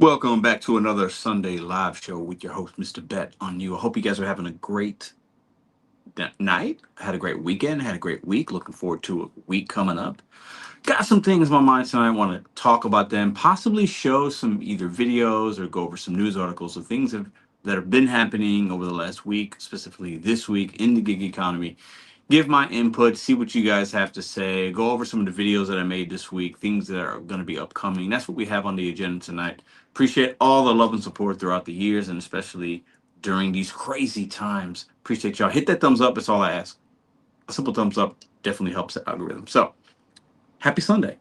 Welcome back to another Sunday live show with your host, Mr. Bet on You. I hope you guys are having a great night, had a great weekend, had a great week. Looking forward to a week coming up. Got some things in my mind tonight. I want to talk about them, possibly show some either videos or go over some news articles of that have been happening over the last week, specifically this week in the gig economy. Give my input, see what you guys have to say, go over some of the videos that I made this week, things that are going to be upcoming. That's what we have on the agenda tonight. Appreciate all the love and support throughout the years, and especially during these crazy times. Appreciate y'all. Hit that thumbs up. It's all I ask. A simple thumbs up definitely helps the algorithm. So, happy Sunday.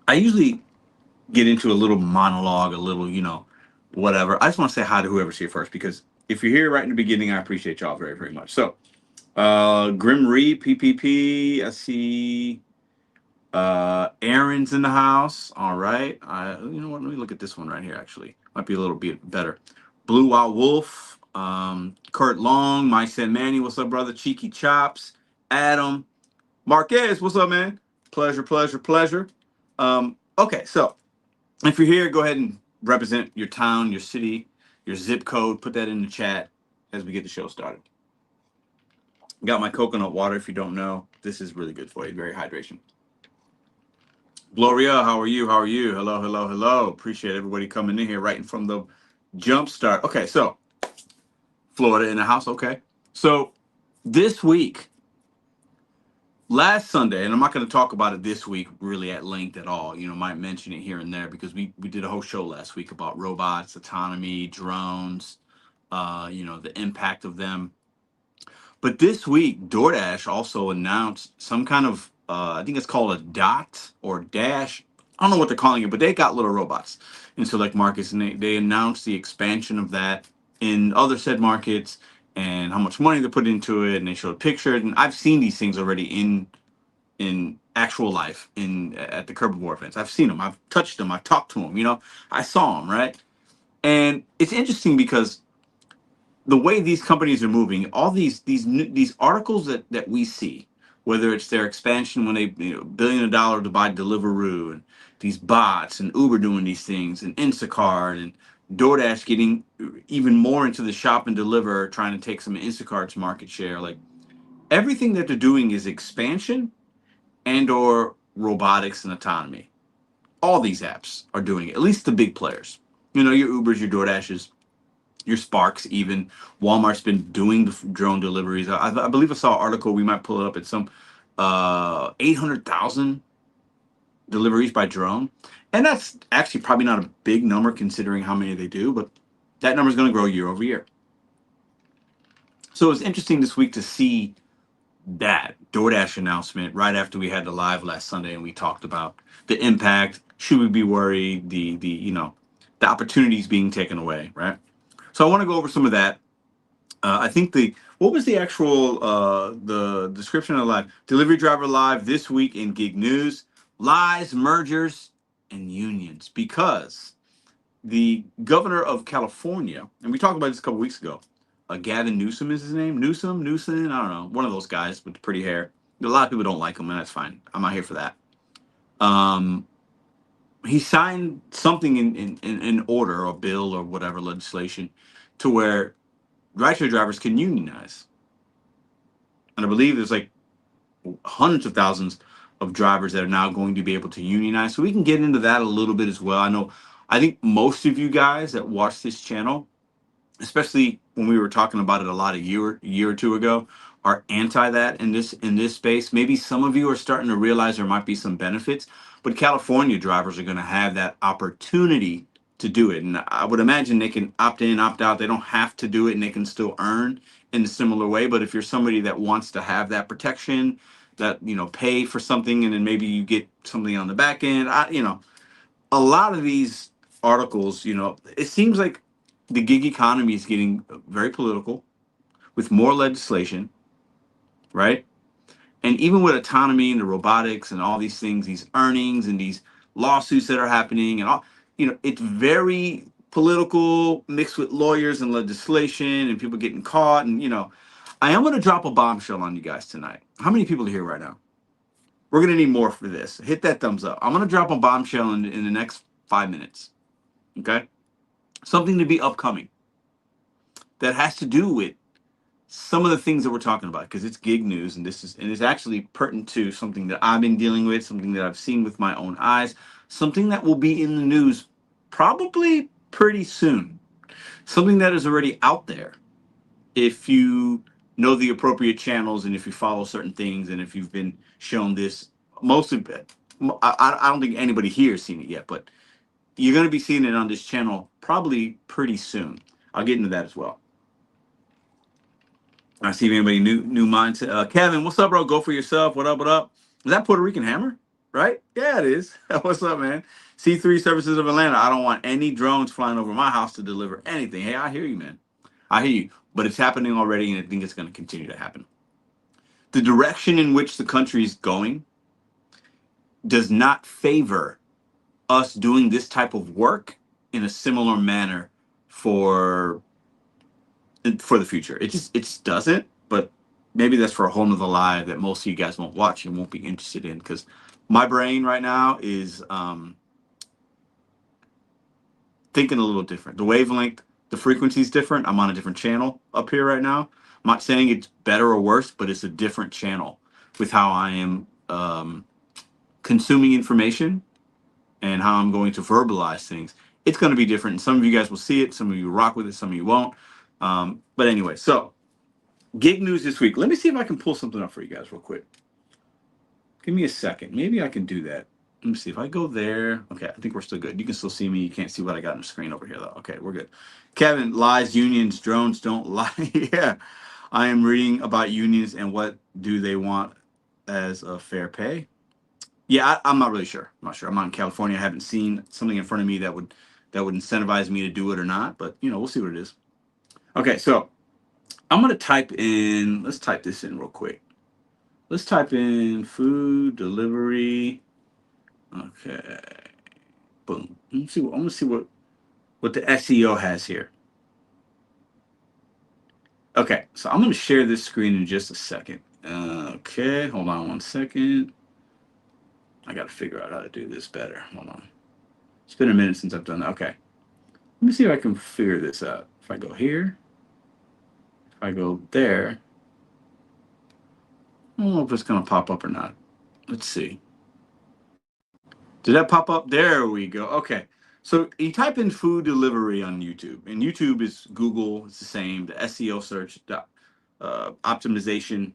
I usually get into a little monologue, a little, whatever. I just want to say hi to whoever's here first because if you're here right in the beginning, I appreciate y'all very, very much. So, Grim Reed, PPP. I see Aaron's in the house. All right. You know what? Let me look at this one right here, actually. Might be a little bit better. Blue Wild Wolf, Kurt Long, My Said Manny, what's up, brother? Cheeky Chops, Adam, Marquez, what's up, man? Pleasure, pleasure, pleasure. Okay, so if you're here, go ahead and represent your town, your city, your zip code. Put that in the chat as we get the show started. Got my coconut water. If you don't know, this is really good for you. Very hydration. Gloria, how are you? How are you? Hello, hello, hello. Appreciate everybody coming in here right from the jump start. Okay, so Florida in the house. Okay, so this week, last Sunday, and I'm not going to talk about it this week really at length at all. Might mention it here and there because we did a whole show last week about robots, autonomy, drones, the impact of them. But this week, DoorDash also announced some kind of, I think it's called a dot or dash. I don't know what they're calling it, but they got little robots in select markets, and they announced the expansion of that in other said markets and how much money they put into it. And they showed pictures, and I've seen these things already in actual life at the curb of war events. I've seen them, I've touched them, I've talked to them. I saw them, right? And it's interesting because the way these companies are moving, all these articles that we see, whether it's their expansion when they $1 billion to buy Deliveroo, and these bots, and Uber doing these things, and Instacart, and DoorDash getting even more into the shop and deliver, trying to take some of Instacart's market share. Like everything that they're doing is expansion and or robotics and autonomy. All these apps are doing it, at least the big players. Your Ubers, your DoorDashes, your Sparks, even Walmart's been doing the drone deliveries. I believe I saw an article. We might pull it up at some 800,000 deliveries by drone, and that's actually probably not a big number considering how many they do, but that number is going to grow year over year. So it's interesting this week to see that DoorDash announcement right after we had the live last Sunday and we talked about the impact. Should we be worried? The opportunities being taken away, right? So I want to go over some of that. I think what was the actual the description of the live? Delivery driver live this week in gig news: lies, mergers, and unions. Because the governor of California, and we talked about this a couple weeks ago, Gavin Newsom is his name. Newsom, I don't know, one of those guys with the pretty hair. A lot of people don't like him, and that's fine. I'm not here for that. He signed something in order or bill or whatever legislation to where rideshare drivers can unionize. And I believe there's like hundreds of thousands of drivers that are now going to be able to unionize. So we can get into that a little bit as well. I think most of you guys that watch this channel, especially when we were talking about it a lot a year or two ago, are anti that in this space. Maybe some of you are starting to realize there might be some benefits, but California drivers are going to have that opportunity to do it. And I would imagine they can opt in, opt out. They don't have to do it, and they can still earn in a similar way. But if you're somebody that wants to have that protection, that pay for something, and then maybe you get something on the back end, a lot of these articles, it seems like the gig economy is getting very political with more legislation, right? And even with autonomy and the robotics and all these things, these earnings and these lawsuits that are happening and all, it's very political mixed with lawyers and legislation and people getting caught. And, I am going to drop a bombshell on you guys tonight. How many people are here right now? We're going to need more for this. Hit that thumbs up. I'm going to drop a bombshell in the next 5 minutes. Okay? Something to be upcoming that has to do with some of the things that we're talking about, because it's gig news, and it's actually pertinent to something that I've been dealing with, something that I've seen with my own eyes, something that will be in the news probably pretty soon, something that is already out there if you know the appropriate channels and if you follow certain things and if you've been shown this. Mostly, I don't think anybody here has seen it yet, but you're going to be seeing it on this channel probably pretty soon. I'll get into that as well. I see if anybody new mindset. Kevin, what's up, bro? Go for yourself. What up? What up? Is that Puerto Rican Hammer? Right? Yeah, it is. What's up, man? C3 Services of Atlanta. I don't want any drones flying over my house to deliver anything. Hey, I hear you, man. I hear you. But it's happening already, and I think it's going to continue to happen. The direction in which the country is going does not favor us doing this type of work in a similar manner for the future. It just doesn't. But maybe that's for a whole nother live that most of you guys won't watch and won't be interested in, because my brain right now is thinking a little different. The wavelength, the frequency is different. I'm on a different channel up here right now. I'm not saying it's better or worse, but it's a different channel with how I am consuming information and how I'm going to verbalize things. It's going to be different. Some of you guys will see it. Some of you rock with it. Some of you won't. But anyway, so gig news this week. Let me see if I can pull something up for you guys real quick. Give me a second. Maybe I can do that. Let me see if I go there. Okay, I think we're still good. You can still see me. You can't see what I got on the screen over here, though. Okay, we're good. Kevin, lies, unions, drones don't lie. Yeah, I am reading about unions and what do they want as a fair pay. Yeah, I'm not really sure. I'm not sure. I'm not in California. I haven't seen something in front of me that would incentivize me to do it or not. But we'll see what it is. Okay, so I'm gonna type in. Let's type this in real quick. Let's type in food delivery. Okay, boom. Let's see. I'm gonna see what the SEO has here. Okay, so I'm gonna share this screen in just a second. Okay, hold on 1 second. I gotta figure out how to do this better. Hold on. It's been a minute since I've done that. Okay. Let me see if I can figure this out. If I go here, if I go there, I don't know if it's gonna pop up or not. Let's see. Did that pop up? There we go. Okay. So you type in food delivery on YouTube, and YouTube is Google. It's the same. The SEO search, optimization.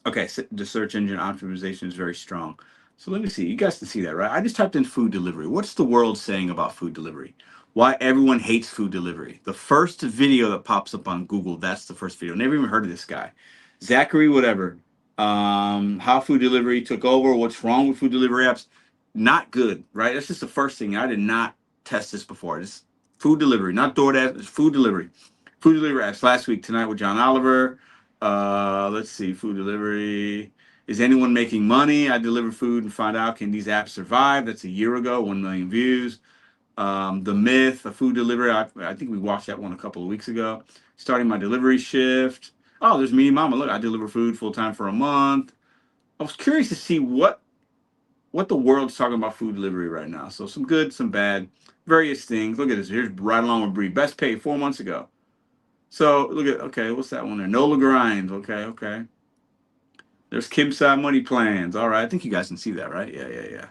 Okay, so the search engine optimization is very strong. So let me see. You guys can see that, right? I just typed in food delivery. What's the world saying about food delivery? Why everyone hates food delivery. The first video that pops up on Google, that's the first video. Never even heard of this guy. Zachary, whatever. How food delivery took over. What's wrong with food delivery apps? Not good, right? That's just the first thing. I did not test this before. Just food delivery, not DoorDash. It's food delivery. Food delivery apps last week, tonight with John Oliver. Let's see, food delivery. Is anyone making money? I deliver food and find out, can these apps survive? That's a year ago, 1 million views. The myth of food delivery. I think we watched that one a couple of weeks ago. Starting my delivery shift. Oh, there's me, Mama. Look, I deliver food full time for a month. I was curious to see what the world's talking about food delivery right now. So some good, some bad, various things. Look at this. Here's right along with Bree. Best paid 4 months ago. So look at, okay, what's that one there? Nola Grimes. Okay. There's Kim Side Money Plans. All right, I think you guys can see that, right? Yeah.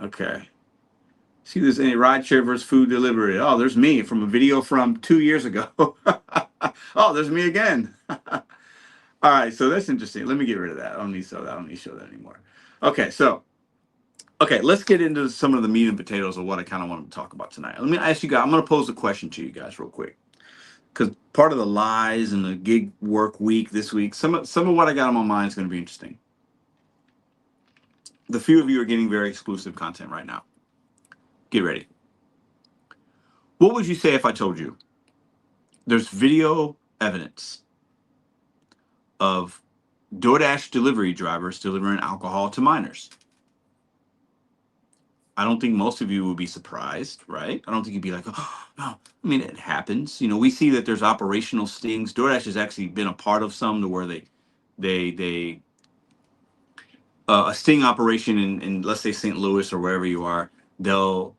Okay. See, there's any rideshare versus food delivery. Oh, there's me from a video from 2 years ago. Oh, there's me again. All right, so that's interesting. Let me get rid of that. I don't need to show that anymore. Okay, so let's get into some of the meat and potatoes of what I kind of want to talk about tonight. Let me ask you guys. I'm going to pose a question to you guys real quick, because part of the lies and the gig work week this week, some of what I got on my mind is going to be interesting. The few of you are getting very exclusive content right now. Get ready. What would you say if I told you there's video evidence of DoorDash delivery drivers delivering alcohol to minors? I don't think most of you would be surprised, right? I don't think you'd be like, oh, no. I mean, it happens. We see that there's operational stings. DoorDash has actually been a part of some to where they a sting operation in let's say St. Louis or wherever you are, they'll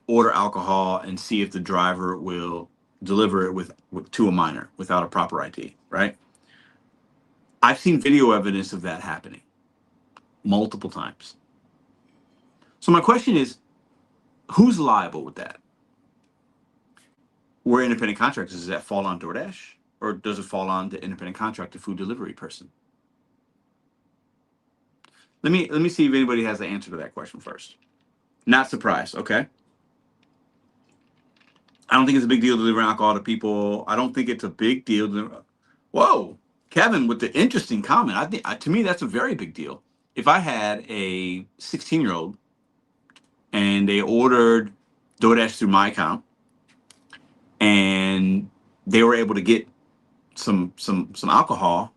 order alcohol and see if the driver will deliver it with to a minor without a proper ID, right? I've seen video evidence of that happening multiple times. So my question is, who's liable with that? We're independent contractors. Does that fall on DoorDash, or does it fall on the independent contractor food delivery person? Let me see if anybody has the answer to that question first. Not surprised, okay? I don't think it's a big deal delivering alcohol to people. I don't think it's a big deal. Whoa, Kevin, with the interesting comment. I think to me that's a very big deal. If I had a 16-year-old and they ordered DoorDash through my account and they were able to get some alcohol,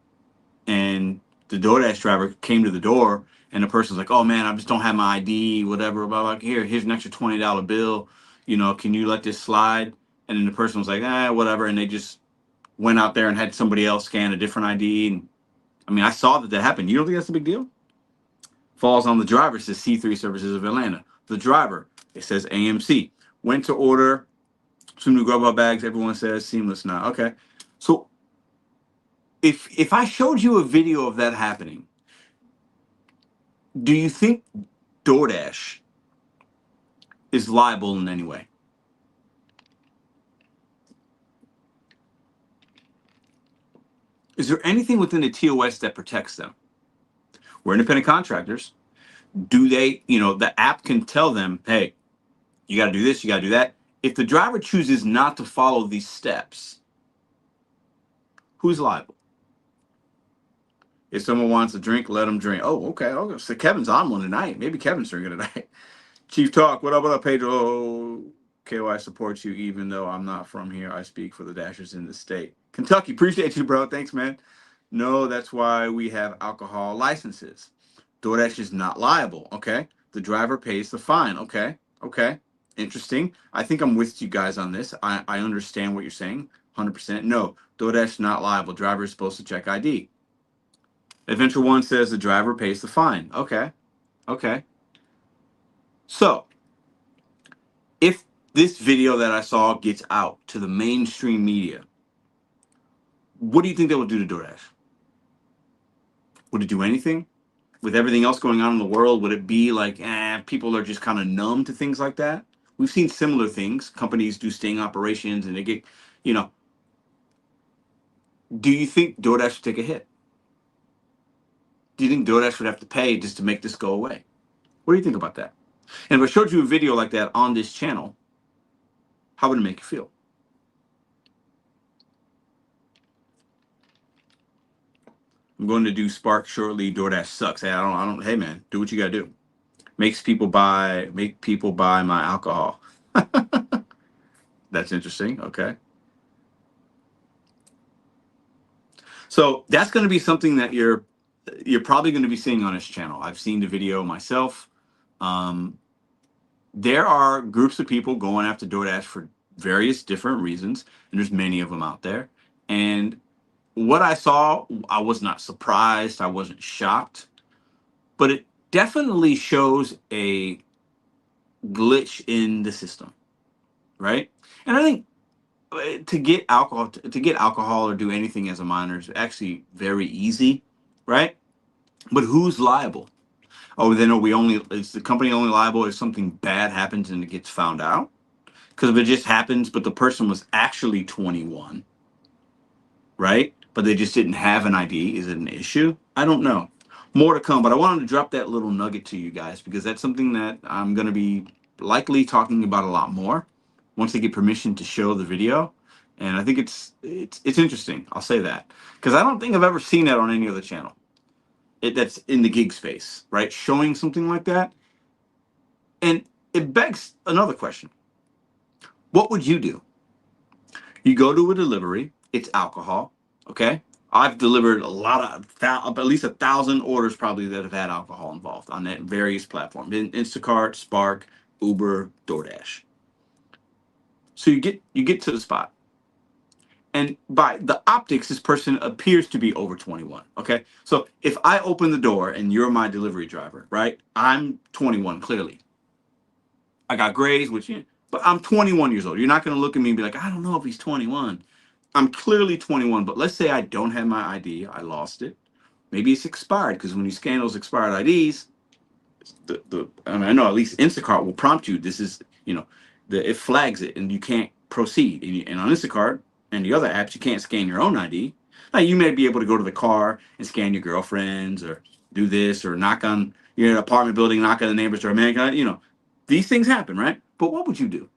and the DoorDash driver came to the door and the person's like, "Oh man, I just don't have my ID, whatever." Blah, blah. Here's an extra $20 bill. Can you let this slide? And then the person was like, whatever. And they just went out there and had somebody else scan a different ID. And I mean, I saw that happen. You don't think that's a big deal? Falls on the driver, says C3 Services of Atlanta. The driver, it says AMC. Went to order some new Grubhub bags. Everyone says seamless now. Okay. So if I showed you a video of that happening, do you think DoorDash is liable in any way? Is there anything within the TOS that protects them? We're independent contractors. Do they, the app can tell them, hey, you got to do this, you got to do that. If the driver chooses not to follow these steps, who's liable? If someone wants a drink, let them drink. Oh, okay. So Kevin's on one tonight. Maybe Kevin's drinking tonight. Chief Talk, what up, Pedro? KY supports you, even though I'm not from here. I speak for the Dashers in the state. Kentucky, appreciate you, bro. Thanks, man. No, that's why we have alcohol licenses. DoorDash is not liable, okay? The driver pays the fine, okay? Okay, interesting. I think I'm with you guys on this. I understand what you're saying, 100%. No, DoorDash is not liable. Driver is supposed to check ID. Adventure One says the driver pays the fine. Okay, okay. So, if this video that I saw gets out to the mainstream media, what do you think they will do to DoorDash? Would it do anything? With everything else going on in the world, would it be like, people are just kind of numb to things like that? We've seen similar things. Companies do sting operations and they get, do you think DoorDash would take a hit? Do you think DoorDash would have to pay just to make this go away? What do you think about that? And if I showed you a video like that on this channel, how would it make you feel? I'm going to do Spark shortly. DoorDash sucks. Hey, hey man, do what you gotta do. Make people buy my alcohol. That's interesting. Okay. So that's going to be something that you're probably going to be seeing on this channel. I've seen the video myself. There are groups of people going after DoorDash for various different reasons, and there's many of them out there. And what I saw, I was not surprised. I wasn't shocked, but it definitely shows a glitch in the system, right? And I think to get alcohol or do anything as a minor is actually very easy, right? But who's liable? Oh, then is the company only liable if something bad happens and it gets found out? Because if it just happens, but the person was actually 21, right? But they just didn't have an ID, is it an issue? I don't know. More to come, but I wanted to drop that little nugget to you guys because that's something that I'm going to be likely talking about a lot more once they get permission to show the video. And I think it's interesting. I'll say that because I don't think I've ever seen that on any other channel. That's in the gig space, right? Showing something like that. And it begs another question. What would you do? You go to a delivery, it's alcohol, okay? I've delivered a lot of, at least 1,000 orders probably that have had alcohol involved on that various platforms. Instacart, Spark, Uber, DoorDash. So you get to the spot. And by the optics, this person appears to be over 21, okay? So if I open the door and you're my delivery driver, right? I'm 21, clearly. I got grays, which But I'm 21 years old. You're not going to look at me and be like, I don't know if he's 21. I'm clearly 21, but let's say I don't have my ID. I lost it. Maybe it's expired, because when you scan those expired IDs, I mean, I know at least Instacart will prompt you. This is, it flags it and you can't proceed. And on Instacart and the other apps, you can't scan your own ID. Now, you may be able to go to the car and scan your girlfriend's, or do this, or knock on your apartment building, knock on the neighbor's door. Man, these things happen, right? But what would you do?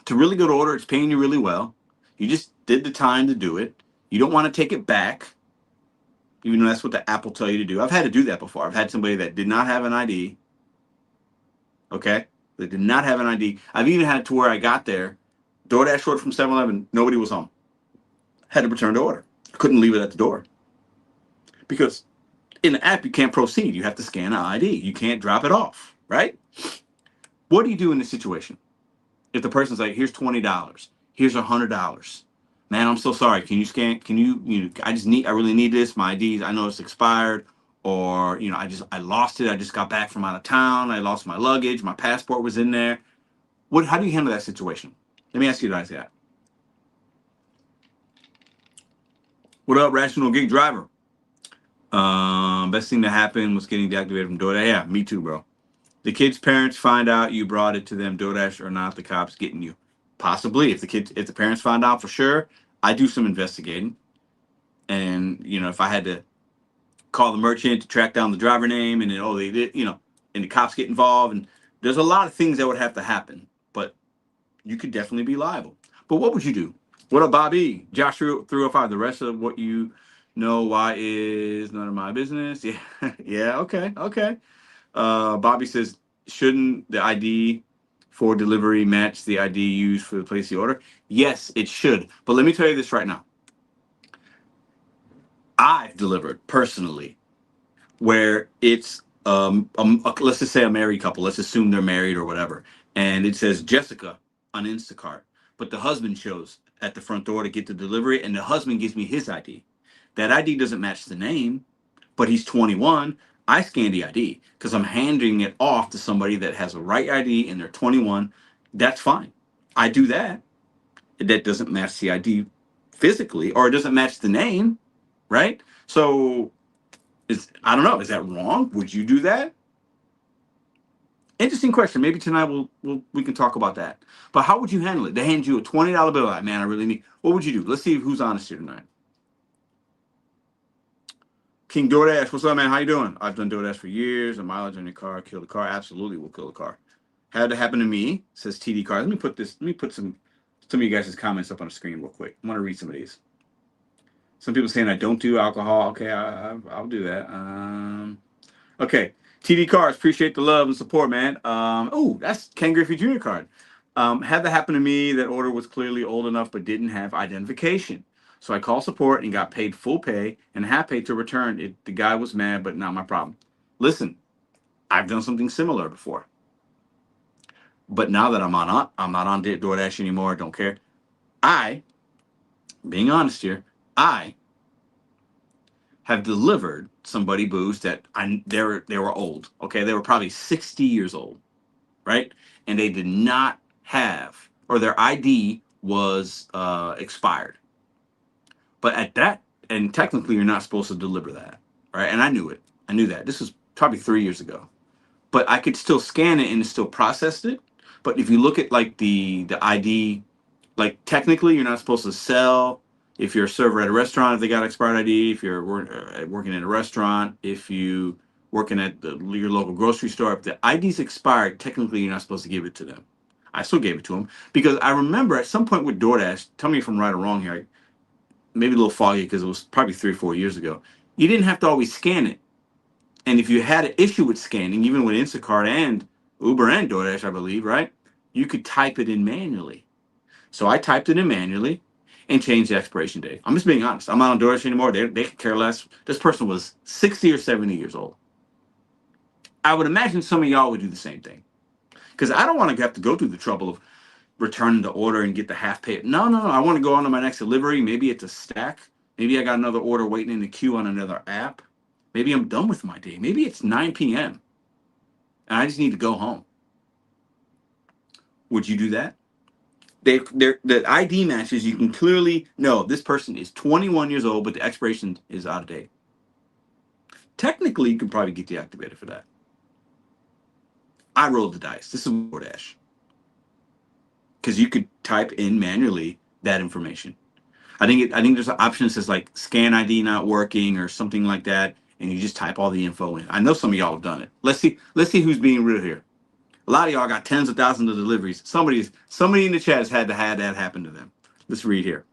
To really go to order, it's paying you really well. You just did the time to do it. You don't want to take it back, even though that's what the app will tell you to do. I've had to do that before. I've had somebody that did not have an ID. Okay? They did not have an ID. I've even had it to where I got there, DoorDash ordered from 7-Eleven, nobody was home. Had to return the order. Couldn't leave it at the door. Because in the app, you can't proceed. You have to scan an ID. You can't drop it off, right? What do you do in this situation? If the person's like, here's $20, here's $100. Man, I'm so sorry. Can you scan? Can you, I really need this. My IDs, I know it's expired. Or, I lost it. I just got back from out of town. I lost my luggage. My passport was in there. How do you handle that situation? Let me ask you guys that. What up, Rational Geek Driver? Best thing to happen was getting deactivated from DoorDash. Yeah, me too, bro. The kid's parents find out you brought it to them, DoorDash or not, the cops getting you. Possibly. If the parents find out, for sure, I do some investigating. And, if I had to call the merchant to track down the driver name, and then, they did, and the cops get involved, and there's a lot of things that would have to happen, but you could definitely be liable. But what would you do? What up, Bobby? Josh 305. The rest of what you know why is none of my business. Yeah. Yeah. Okay. Bobby says, shouldn't the ID for delivery match the ID used for the place the order? Yes, it should. But let me tell you this right now. I've delivered personally where it's let's just say a married couple. Let's assume they're married or whatever, and it says Jessica on Instacart, but the husband shows at the front door to get the delivery, and the husband gives me his ID. That ID doesn't match the name, but he's 21. I scan the ID because I'm handing it off to somebody that has a right ID and they're 21. That's fine. I do that. That doesn't match the ID physically, or it doesn't match the name, right? So I don't know. Is that wrong? Would you do that? Interesting question. Maybe tonight we can talk about that. But how would you handle it? They hand you a $20 bill. Like, man, I really need. What would you do? Let's see who's honest here tonight. King DoorDash, what's up, man? How you doing? I've done DoorDash for years. The mileage on your car kill the car. Absolutely will kill the car. Had to happen to me, says TD Cars. Let me put some of you guys' comments up on the screen real quick. I want to read some of these. Some people saying I don't do alcohol. Okay, I'll do that. Okay, TD Cars, appreciate the love and support, man. That's Ken Griffey Jr. card. Had that happen to me. That order was clearly old enough but didn't have identification. So I called support and got paid full pay and half pay to return it. The guy was mad, but not my problem. Listen, I've done something similar before. But now that I'm not on DoorDash anymore, don't care. Being honest here, I have delivered somebody booze that they were old. Okay, they were probably 60 years old, right? And they did not have, or their ID was expired. But at that, and technically you're not supposed to deliver that, right? And I knew it. I knew that. This was probably 3 years ago. But I could still scan it and it still processed it. But if you look at like the ID, like technically you're not supposed to sell. If you're a server at a restaurant, if they got expired ID, if you're working at a restaurant, if you working at your local grocery store, if the ID's expired, technically you're not supposed to give it to them. I still gave it to them because I remember at some point with DoorDash, tell me if I'm right or wrong here, maybe a little foggy because it was probably 3 or 4 years ago. You didn't have to always scan it. And if you had an issue with scanning, even with Instacart and Uber and DoorDash, I believe, right? You could type it in manually. So I typed it in manually and changed the expiration date. I'm just being honest. I'm not on DoorDash anymore. They could care less. This person was 60 or 70 years old. I would imagine some of y'all would do the same thing. Because I don't want to have to go through the trouble of returning the order and get the half pay. No. I want to go on to my next delivery. Maybe it's a stack. Maybe I got another order waiting in the queue on another app. Maybe I'm done with my day. Maybe it's 9 p.m. and I just need to go home. Would you do that? The ID matches. You can clearly know this person is 21 years old, but the expiration is out of date. Technically, you can probably get deactivated for that. I rolled the dice. This is DoorDash because you could type in manually that information. I think there's an option that says like scan ID not working or something like that, and you just type all the info in. I know some of y'all have done it. Let's see who's being real here. A lot of y'all got tens of thousands of deliveries. Somebody in the chat has had to have that happen to them. Let's read here.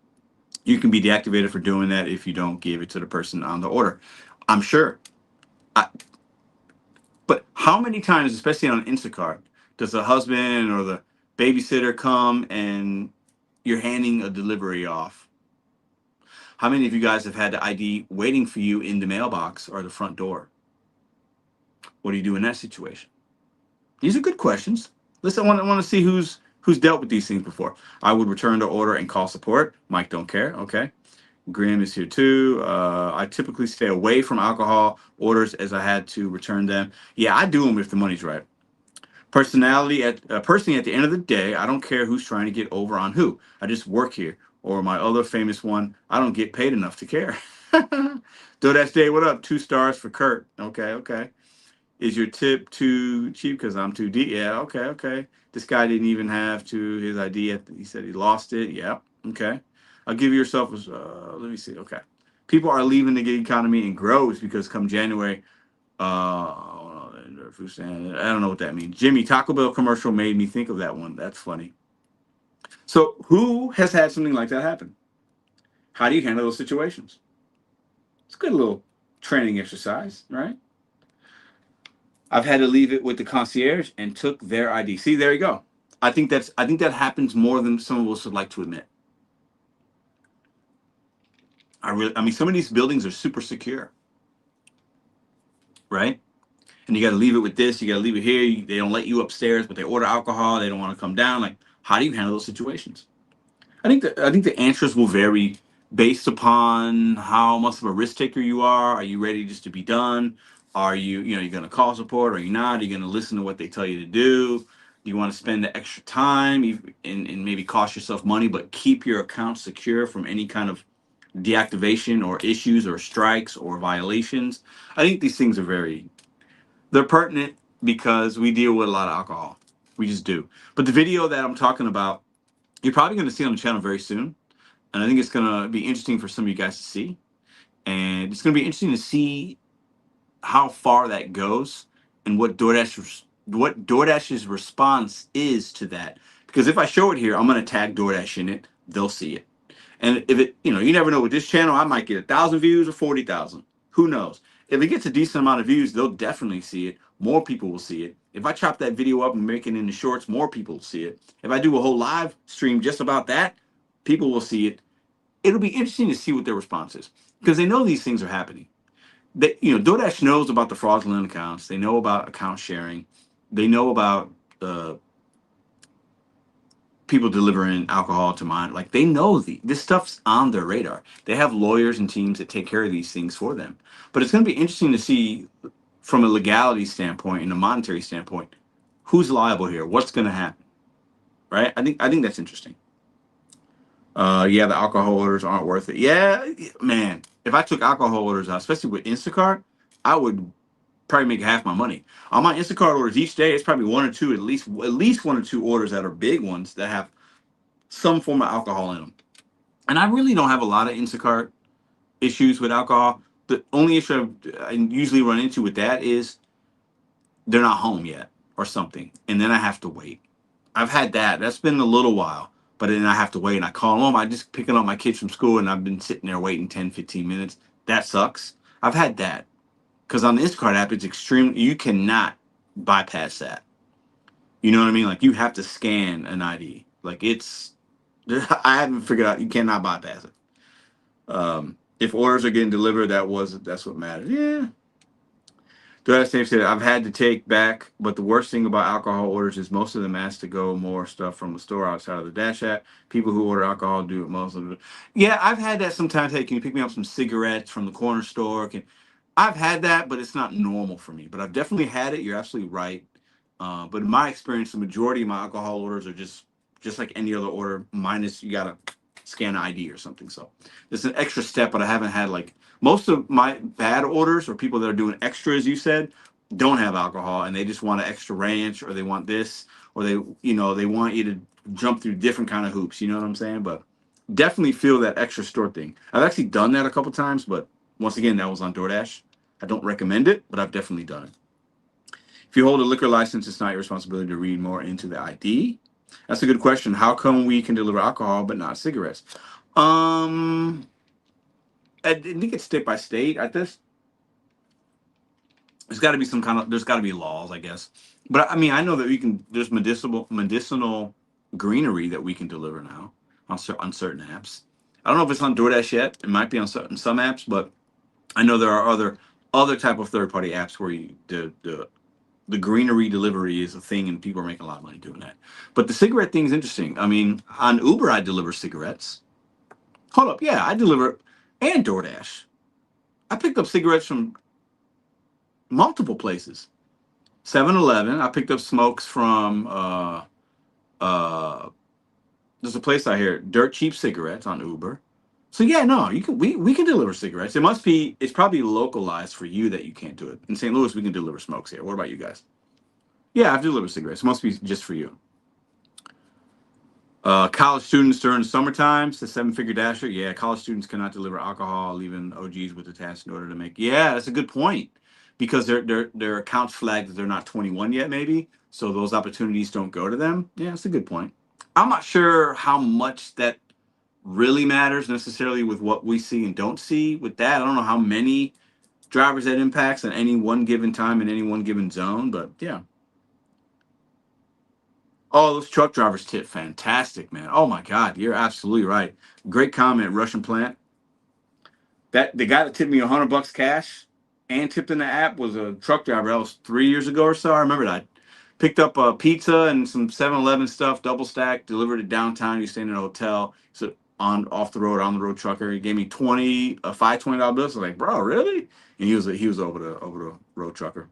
You can be deactivated for doing that if you don't give it to the person on the order. I'm sure. I, but how many times, especially on Instacart, does the husband or the babysitter come and you're handing a delivery off? How many of you guys have had the ID waiting for you in the mailbox or the front door? What do you do in that situation? These are good questions. Listen, I want to see who's dealt with these things before. I would return the order and call support. Mike don't care. Okay. Graham is here too. I typically stay away from alcohol orders as I had to return them. Yeah, I do them if the money's right. Personally, at the end of the day, I don't care who's trying to get over on who. I just work here. Or my other famous one, I don't get paid enough to care. DoorDash Day, what up? 2 stars for Kurt. Okay, okay. Is your tip too cheap because I'm too deep? Yeah, okay, okay. This guy didn't even have to his ID. He said he lost it. Yeah, okay. I'll give yourself, let me see. Okay. People are leaving the gig economy and grows because come January, food stand. I don't know what that means. Jimmy, Taco Bell commercial made me think of that one. That's funny. So, who has had something like that happen? How do you handle those situations? It's a good little training exercise, right? I've had to leave it with the concierge and took their ID. See, there you go. I think that happens more than some of us would like to admit. I mean, some of these buildings are super secure, right? And you got to leave it with this. You got to leave it here. They don't let you upstairs, but they order alcohol. They don't want to come down. Like, how do you handle those situations? I think the answers will vary based upon how much of a risk taker you are. Are you ready just to be done? Are you're going to call support? Or are you not? Are you going to listen to what they tell you to do? Do you want to spend the extra time and maybe cost yourself money, but keep your account secure from any kind of deactivation or issues or strikes or violations? I think these things are they're pertinent because we deal with a lot of alcohol. We just do. But the video that I'm talking about, you're probably going to see on the channel very soon. And I think it's going to be interesting for some of you guys to see. And it's going to be interesting to see how far that goes and what DoorDash's response is to that. Because if I show it here, I'm going to tag DoorDash in it. They'll see it. And if it, you never know with this channel, I might get 1,000 views or 40,000. Who knows? If it gets a decent amount of views, they'll definitely see it. More people will see it. If I chop that video up and make it into shorts, more people will see it. If I do a whole live stream just about that, people will see it. It'll be interesting to see what their response is because they know these things are happening. DoorDash knows about the fraudulent accounts. They know about account sharing. They know about people delivering alcohol to mine. Like they know this stuff's on their radar. They have lawyers and teams that take care of these things for them. But it's going to be interesting to see from a legality standpoint and a monetary standpoint, who's liable here? What's going to happen? Right? I think that's interesting. Yeah, the alcohol orders aren't worth it. Yeah, man. If I took alcohol orders out, especially with Instacart, I would probably make half my money. On my Instacart orders each day, it's probably one or two, at least one or two orders that are big ones that have some form of alcohol in them. And I really don't have a lot of Instacart issues with alcohol. The only issue I usually run into with that is they're not home yet or something, and then I have to wait. I've had that. That's been a little while, but then I have to wait. And I call them. I just picking up my kids from school, and I've been sitting there waiting 10, 15 minutes. That sucks. I've had that because on the Instacart app, it's extreme. You cannot bypass that. You know what I mean? Like you have to scan an ID. Like it's, I haven't figured out. You cannot bypass it. If orders are getting delivered, that's what matters. Yeah. DoorDash said I've had to take back, but the worst thing about alcohol orders is most of them ask to go more stuff from the store outside of the Dash app. People who order alcohol do it most of it. Yeah, I've had that sometimes. Hey, can you pick me up some cigarettes from the corner store? I've had that, but it's not normal for me. But I've definitely had it. You're absolutely right. But in my experience, the majority of my alcohol orders are just like any other order, minus you gotta scan an ID or something. So there's an extra step, but I haven't had like most of my bad orders or people that are doing extra, as you said, don't have alcohol and they just want an extra ranch or they want this or they want you to jump through different kind of hoops. You know what I'm saying? But definitely feel that extra store thing. I've actually done that a couple times, but once again, that was on DoorDash. I don't recommend it, but I've definitely done it. If you hold a liquor license, it's not your responsibility to read more into the ID. That's a good question. How come we can deliver alcohol but not cigarettes? Um, I think it's state by state. At this, there's got to be there's got to be laws, I guess. But I mean, I know that we can. There's medicinal greenery that we can deliver now on certain apps. I don't know if it's on DoorDash yet. It might be on some apps, but I know there are other type of third party apps where the greenery delivery is a thing and people are making a lot of money doing that. But the cigarette thing is interesting. I mean, on Uber, I deliver cigarettes. Hold up. Yeah, I deliver and DoorDash. I picked up cigarettes from multiple places. 7-Eleven. I picked up smokes from, uh, there's a place out here, Dirt Cheap Cigarettes on Uber. So yeah, no, we can deliver cigarettes. It's probably localized for you that you can't do it. In St. Louis, we can deliver smokes here. What about you guys? Yeah, I've delivered cigarettes. It must be just for you. College students during the summertime, the seven-figure dasher. Yeah, college students cannot deliver alcohol, leaving OGs with the task in order to make. Yeah, that's a good point because their accounts flagged that they're not 21 yet, maybe. So those opportunities don't go to them. Yeah, that's a good point. I'm not sure how much that really matters necessarily with what we see and don't see with that. I don't know how many drivers that impacts at any one given time in any one given zone, but yeah. Oh, those truck drivers tip fantastic, man. Oh my God, you're absolutely right. Great comment, Russian plant. That the guy that tipped me $100 cash and tipped in the app was a truck driver. That was 3 years ago or so. I remember that. Picked up a pizza and some 7-Eleven stuff, double stack, delivered it downtown. He was staying in a hotel. So off the road, on the road trucker. He gave me five $20 bills. I was like, bro, really? And he was over the road trucker.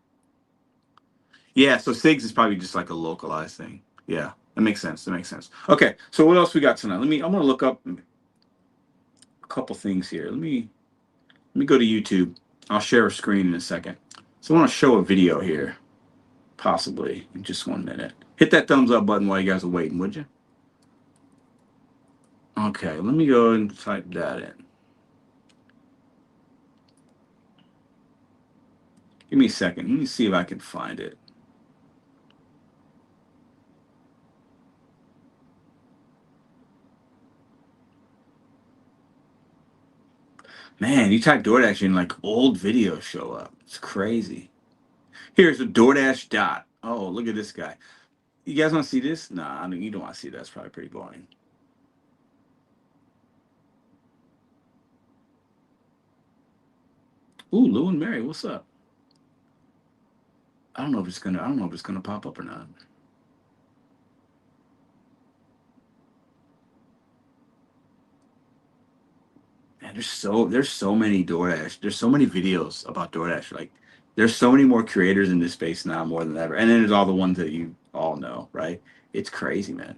Yeah, so SIGs is probably just like a localized thing. Yeah, that makes sense. That makes sense. Okay, so what else we got tonight? I'm gonna look up a couple things here. Let me go to YouTube. I'll share a screen in a second. So I want to show a video here, possibly in just 1 minute. Hit that thumbs up button while you guys are waiting, would you? Okay, let me go and type that in. Give me a second. Let me see if I can find it. Man, you type DoorDash in like old videos show up. It's crazy. Here's a DoorDash dot. Oh, look at this guy. You guys want to see this? Nah, I mean you don't want to see that. It's probably pretty boring. Ooh, Lou and Mary, what's up? I don't know if it's gonna pop up or not. Man, there's so many DoorDash. There's so many videos about DoorDash. Like there's so many more creators in this space now more than ever. And then there's all the ones that you all know, right? It's crazy, man.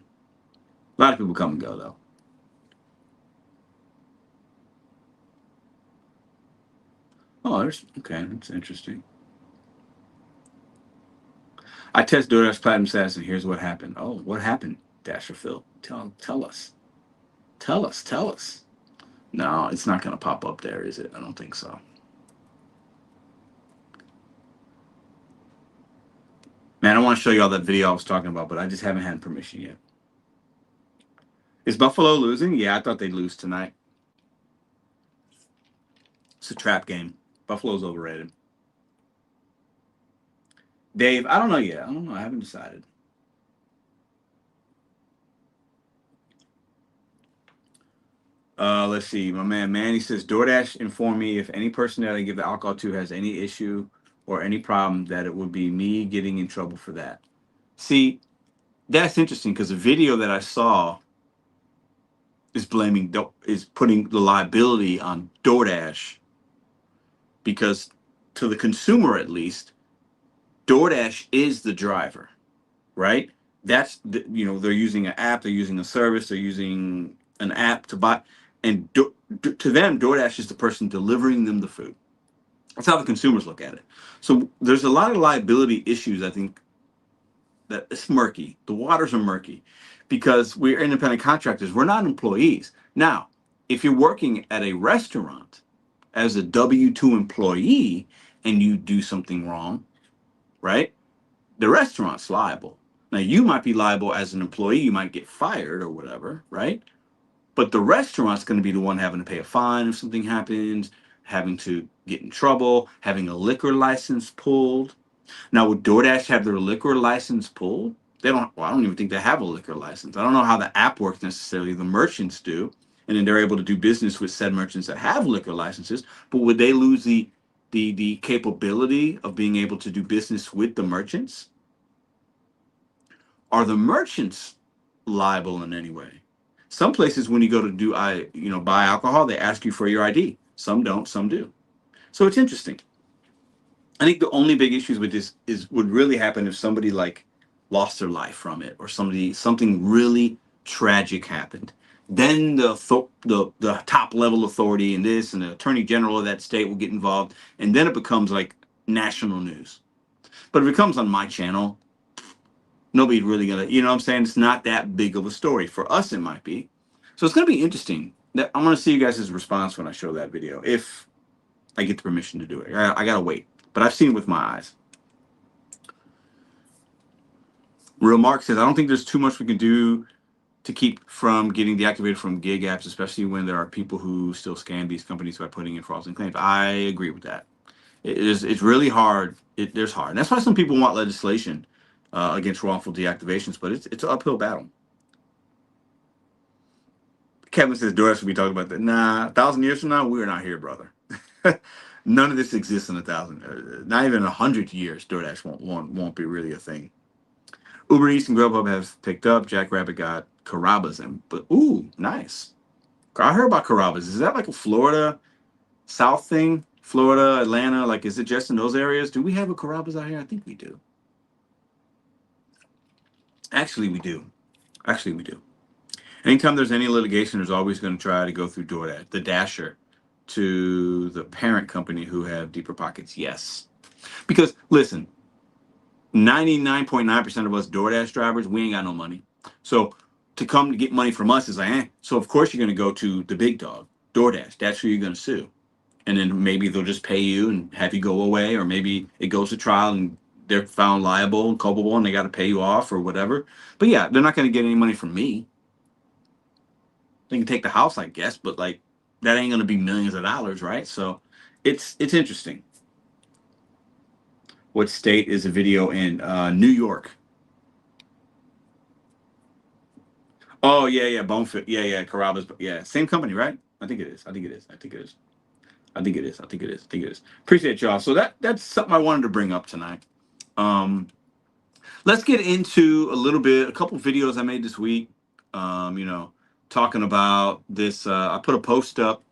A lot of people come and go though. Oh, there's okay, that's interesting. I test DoorDash Platinum status and here's what happened. Oh, what happened, Dasher Phil? Tell us. Tell us. Tell us. No, it's not gonna pop up there, is it? I don't think so. Man, I want to show you all that video I was talking about, but I just haven't had permission yet. Is Buffalo losing? Yeah, I thought they'd lose tonight. It's a trap game. Buffalo's overrated. Dave, I don't know yet. I don't know. I haven't decided. Let's see. My man Manny says DoorDash informed me if any person that I give the alcohol to has any issue or any problem that it would be me getting in trouble for that. See, that's interesting because the video that I saw is putting the liability on DoorDash because to the consumer at least, DoorDash is the driver. right? They're using an app, they're using a service, they're using an app to buy, and to them, DoorDash is the person delivering them the food. That's how the consumers look at it. So there's a lot of liability issues, I think, that it's murky. The waters are murky because we're independent contractors. We're not employees. Now, if you're working at a restaurant as a W-2 employee and you do something wrong, right? The restaurant's liable. Now, you might be liable as an employee. You might get fired or whatever, right? But the restaurant's going to be the one having to pay a fine if something happens, having to get in trouble, having a liquor license pulled. Now, would DoorDash have their liquor license pulled? They don't. Well, I don't even think they have a liquor license. I don't know how the app works necessarily. The merchants do, and then they're able to do business with said merchants that have liquor licenses. But would they lose the capability of being able to do business with the merchants? Are the merchants liable in any way? Some places, when you go to buy alcohol, they ask you for your ID. Some don't. Some do. So it's interesting. I think the only big issues with this is would really happen if somebody like lost their life from it, or something really tragic happened. Then the top level authority in this and the attorney general of that state will get involved, and then it becomes like national news. But if it comes on my channel, nobody's really gonna, you know what I'm saying? It's not that big of a story. For us, it might be. So it's gonna be interesting. I'm gonna see you guys' response when I show that video, if I get the permission to do it. I gotta wait. But I've seen it with my eyes. Real Mark says, I don't think there's too much we can do to keep from getting deactivated from gig apps, especially when there are people who still scam these companies by putting in fraudulent claims. I agree with that. It's really hard. There's hard. And that's why some people want legislation against wrongful deactivations, but it's an uphill battle. Kevin says DoorDash will be talking about that. Nah, 1,000 years from now, we're not here, brother. None of this exists in 1,000, not even 100 years. DoorDash won't be really a thing. Uber Eats and Grubhub have picked up. Jackrabbit got Carrabba's in, but ooh, nice. I heard about Carrabba's. Is that like a Florida South thing? Florida, Atlanta, like is it just in those areas? Do we have a Carrabba's out here? I think we do. Actually, we do. Actually, we do. Anytime there's any litigation, there's always going to try to go through DoorDash, the Dasher, to the parent company who have deeper pockets. Yes. Because listen, 99.9% of us DoorDash drivers, we ain't got no money. So to come to get money from us is like, eh. So of course you're going to go to the big dog, DoorDash. That's who you're going to sue. And then maybe they'll just pay you and have you go away, or maybe it goes to trial and they're found liable and culpable and they got to pay you off or whatever. But yeah, they're not going to get any money from me. They can take the house, I guess, but like that ain't going to be millions of dollars, right? So it's interesting. What state is a video in? New York. Oh yeah, Bonefit. Yeah, Carrabba's. Yeah, same company, right? I think it is. I think it is. I think it is. I think it is. I think it is. I think it is. Appreciate y'all. So that's something I wanted to bring up tonight. Um, let's get into a couple videos I made this week. Talking about this. I put a post up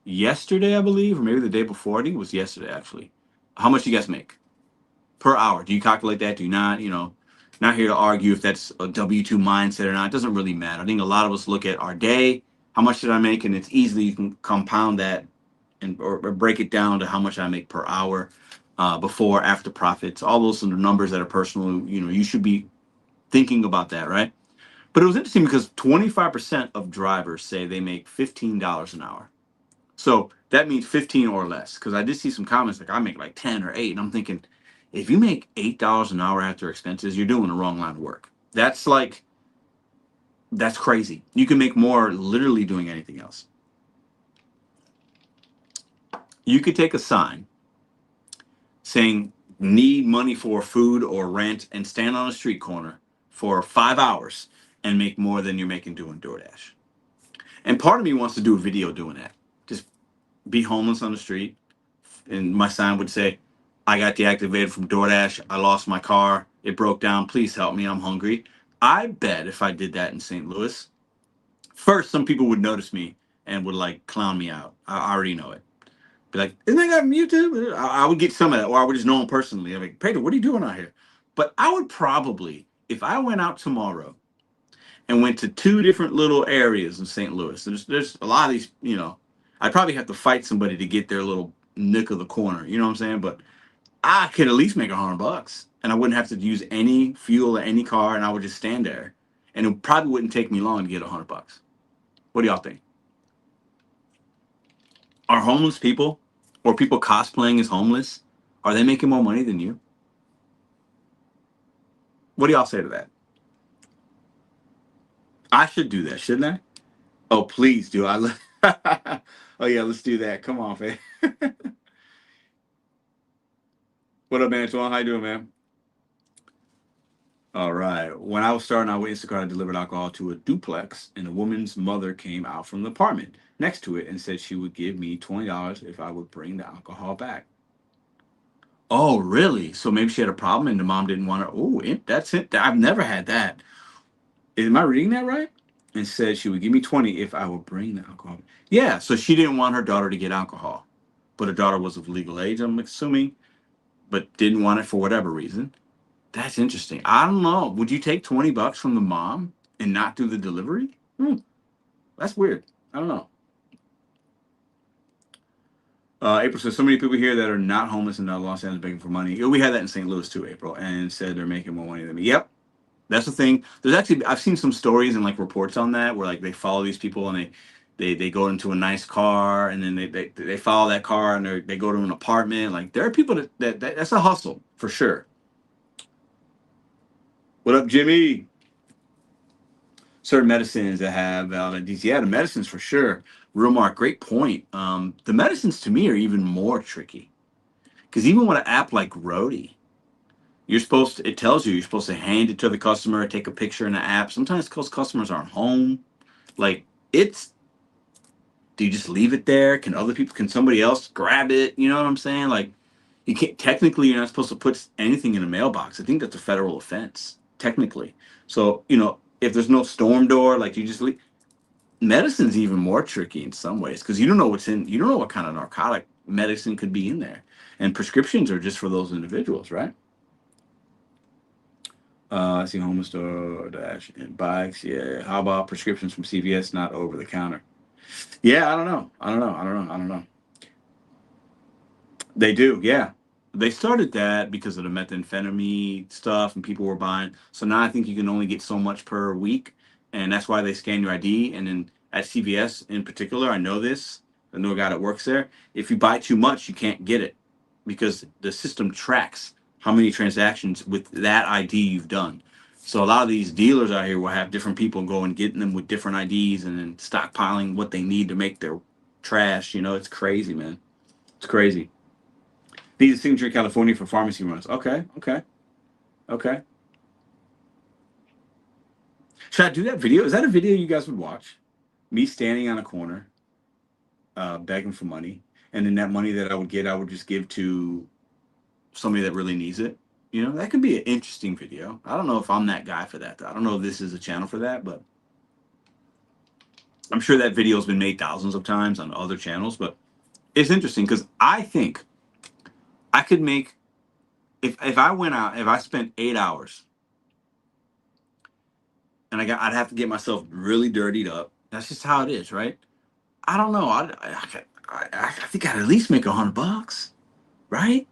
yesterday, I believe, or maybe the day before. I think it was yesterday, actually. How much you guys make per hour? Do you calculate that? Do you not? Not here to argue if that's a W-2 mindset or not. It doesn't really matter. I think a lot of us look at our day, how much did I make, and it's easily you can compound that or break it down to how much I make per hour, before, after profits. All those are the numbers that are personal. You should be thinking about that, right? But it was interesting because 25% of drivers say they make $15 an hour. So that means 15 or less. Because I did see some comments like I make like 10 or 8, and I'm thinking, if you make $8 an hour after expenses, you're doing the wrong line of work. That's crazy. You can make more literally doing anything else. You could take a sign saying need money for food or rent and stand on a street corner for 5 hours and make more than you're making doing DoorDash. And part of me wants to do a video doing that. Just be homeless on the street, and my sign would say, I got deactivated from DoorDash. I lost my car. It broke down. Please help me. I'm hungry. I bet if I did that in St. Louis, first, some people would notice me and would like clown me out. I already know it. Be like, isn't that guy from YouTube? I would get some of that, or I would just know him personally. I'm like, Pedro, what are you doing out here? But I would probably, if I went out tomorrow and went to two different little areas in St. Louis, there's a lot of these, I'd probably have to fight somebody to get their little nick of the corner. You know what I'm saying? But I could at least make $100, and I wouldn't have to use any fuel or any car, and I would just stand there, and it probably wouldn't take me long to get $100. What do y'all think? Are homeless people or people cosplaying as homeless, are they making more money than you? What do y'all say to that? I should do that, shouldn't I? Oh, please do. Oh yeah, let's do that. Come on, man. What up, man? Antoine? How you doing, man? All right. When I was starting out with Instacart, I delivered alcohol to a duplex, and a woman's mother came out from the apartment next to it and said she would give me $20 if I would bring the alcohol back. Oh, really? So maybe she had a problem and the mom didn't want her. Oh, that's it. I've never had that. Am I reading that right? And said she would give me 20 if I would bring the alcohol. Yeah, so she didn't want her daughter to get alcohol, but her daughter was of legal age, I'm assuming, but didn't want it for whatever reason. That's interesting. I don't know. Would you take $20 from the mom and not do the delivery? That's weird. I don't know. April says so many people here that are not homeless and not Los Angeles begging for money. Yeah, we had that in St. Louis too, April, and said they're making more money than me. Yep, that's the thing. There's actually I've seen some stories and like reports on that where like they follow these people and they go into a nice car and then they follow that car and they go to an apartment. Like there are people that's a hustle for sure. What up, Jimmy? Certain medicines that have valid IDs. Yeah, the medicines for sure. Real Mark, great point. The medicines to me are even more tricky because even with an app like Rody, it tells you you're supposed to hand it to the customer, take a picture in the app. Sometimes because customers aren't home, like it's, do you just leave it there? Can somebody else grab it? You know what I'm saying? Like you can't, technically, you're not supposed to put anything in a mailbox. I think that's a federal offense, technically. So, if there's no storm door, like you just leave, medicine's even more tricky in some ways because you don't know what kind of narcotic medicine could be in there, and prescriptions are just for those individuals, right? I see homeless store dash and bikes. Yeah, how about prescriptions from CVS, not over the counter? Yeah, I don't know. I don't know. They do, yeah. They started that because of the methamphetamine stuff and people were buying. So now I think you can only get so much per week. And that's why they scan your ID. And then at CVS in particular, I know this. I know a guy that works there. If you buy too much, you can't get it because the system tracks how many transactions with that ID you've done. So a lot of these dealers out here will have different people go and getting them with different IDs and then stockpiling what they need to make their trash. It's crazy, man. It's crazy. Need a signature in California for pharmacy runs. Okay, okay, okay. Should I do that video? Is that a video you guys would watch? Me standing on a corner, begging for money, and then that money that I would get, I would just give to somebody that really needs it. That could be an interesting video. I don't know if I'm that guy for that. Though. I don't know if this is a channel for that, but I'm sure that video's been made thousands of times on other channels. But it's interesting because I think I could make if I went out, if I spent 8 hours and I'd have to get myself really dirtied up. That's just how it is, right? I don't know. I think I'd at least make $100, right?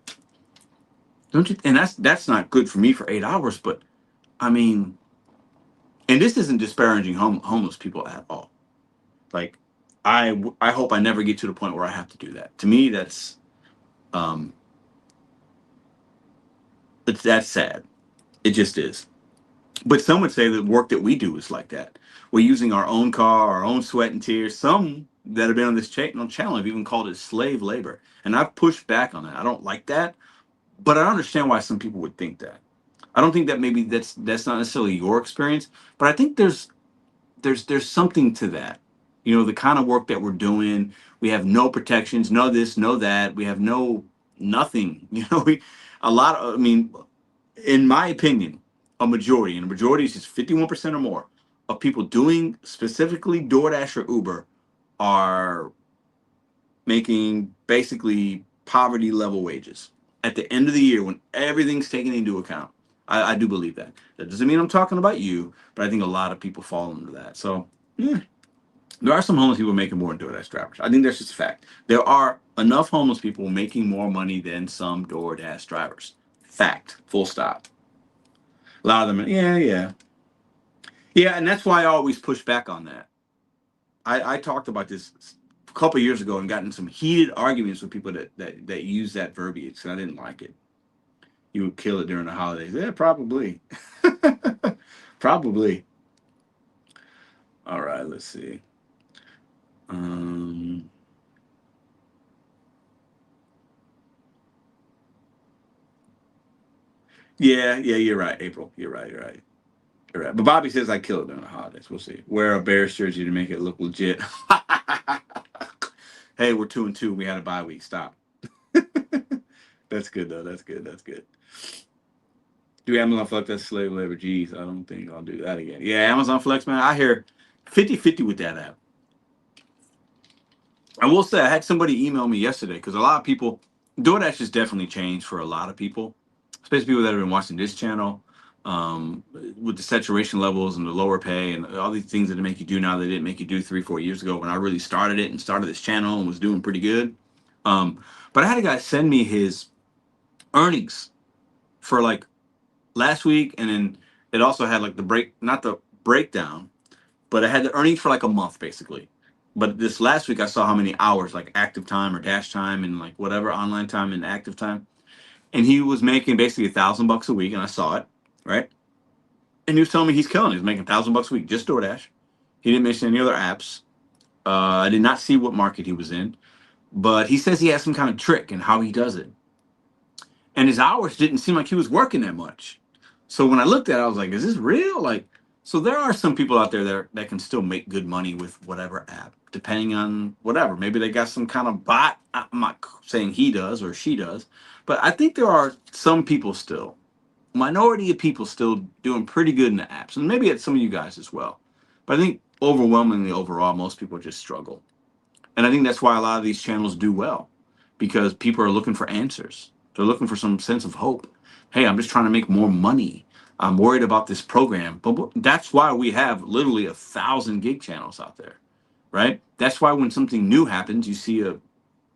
Don't you? And that's not good for me for 8 hours, but I mean, and this isn't disparaging homeless people at all. Like, I hope I never get to the point where I have to do that. To me, um, that's sad. It just is. But some would say the work that we do is like that. We're using our own car, our own sweat and tears. Some that have been on this channel have even called it slave labor. And I've pushed back on that. I don't like that, but I understand why some people would think that. I don't think that maybe that's not necessarily your experience, but I think there's something to that. The kind of work that we're doing, we have no protections, no this, no that. We have no nothing. We a lot of, I mean, in my opinion, and a majority is just 51% or more of people doing specifically DoorDash or Uber are making basically poverty level wages at the end of the year when everything's taken into account. I do believe that. That doesn't mean I'm talking about you, but I think a lot of people fall into that. So yeah, there are some homeless people making more than DoorDash drivers. I think that's just a fact. There are enough homeless people making more money than some DoorDash drivers. Fact. Full stop. A lot of them, yeah, and that's why I always push back on that. I talked about this a couple years ago and gotten some heated arguments with people that use that verbiage, and I didn't like it. You would kill it during the holidays. Yeah, probably. Probably. All right, let's see. Um, yeah, you're right, April. You're right, you're right. You're right. But Bobby says I kill it during the holidays. We'll see. Wear a Bears jersey to make it look legit. Hey, we're 2-2. We had a bye week. Stop. That's good though. That's good. That's good. Do Amazon Flex that slave labor? Jeez, I don't think I'll do that again. Yeah, Amazon Flex, man. I hear 50-50 with that app. I will say I had somebody email me yesterday because a lot of people, DoorDash has definitely changed for a lot of people, especially people that have been watching this channel, with the saturation levels and the lower pay and all these things that they make you do now they didn't make you do 3-4 years ago when I really started it and started this channel and was doing pretty good. But I had a guy send me his earnings for like last week, and then it also had like the break, not the breakdown, but I had the earnings for like a month basically. But this last week I saw how many hours, like active time or dash time and like whatever online time and active time. And he was making basically $1,000 a week, and I saw it, right? And he was telling me he's killing it. He's making $1,000 a week, just DoorDash. He didn't mention any other apps. I did not see what market he was in, but he says he has some kind of trick in how he does it. And his hours didn't seem like he was working that much. So when I looked at it, I was like, is this real? Like, so there are some people out there that can still make good money with whatever app, depending on whatever. Maybe they got some kind of bot. I'm not saying he does or she does, but I think there are some people still, minority of people still doing pretty good in the apps. And maybe it's some of you guys as well. But I think overwhelmingly overall, most people just struggle. And I think that's why a lot of these channels do well, because people are looking for answers. They're looking for some sense of hope. Hey, I'm just trying to make more money. I'm worried about this program. But that's why we have literally 1,000 gig channels out there, right? That's why when something new happens, you see a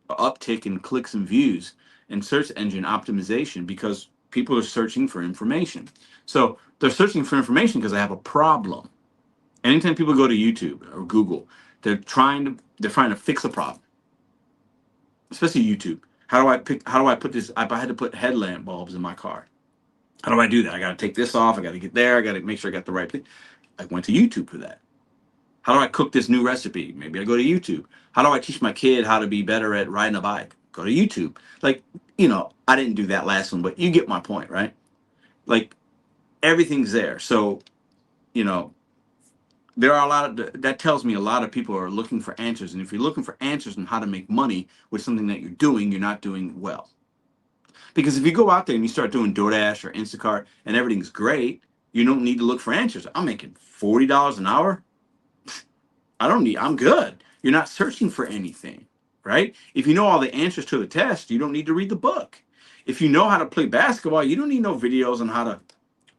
uptick in clicks and views and search engine optimization because people are searching for information. So they're searching for information because they have a problem. Anytime people go to YouTube or Google, they're trying to fix a problem, especially YouTube. How do I put this? I had to put headlamp bulbs in my car. How do I do that? I got to take this off. I got to get there. I got to make sure I got the right thing. I went to YouTube for that. How do I cook this new recipe? Maybe I go to YouTube. How do I teach my kid how to be better at riding a bike? Go to YouTube. Like, I didn't do that last one, but you get my point, right? Like, everything's there. So, you know, there are a lot of that tells me a lot of people are looking for answers. And if you're looking for answers on how to make money with something that you're not doing well. Because if you go out there and you start doing DoorDash or Instacart and everything's great, you don't need to look for answers. I'm making $40 an hour. I'm good. You're not searching for anything, right? If you know all the answers to the test, you don't need to read the book. If you know how to play basketball, you don't need no videos on how to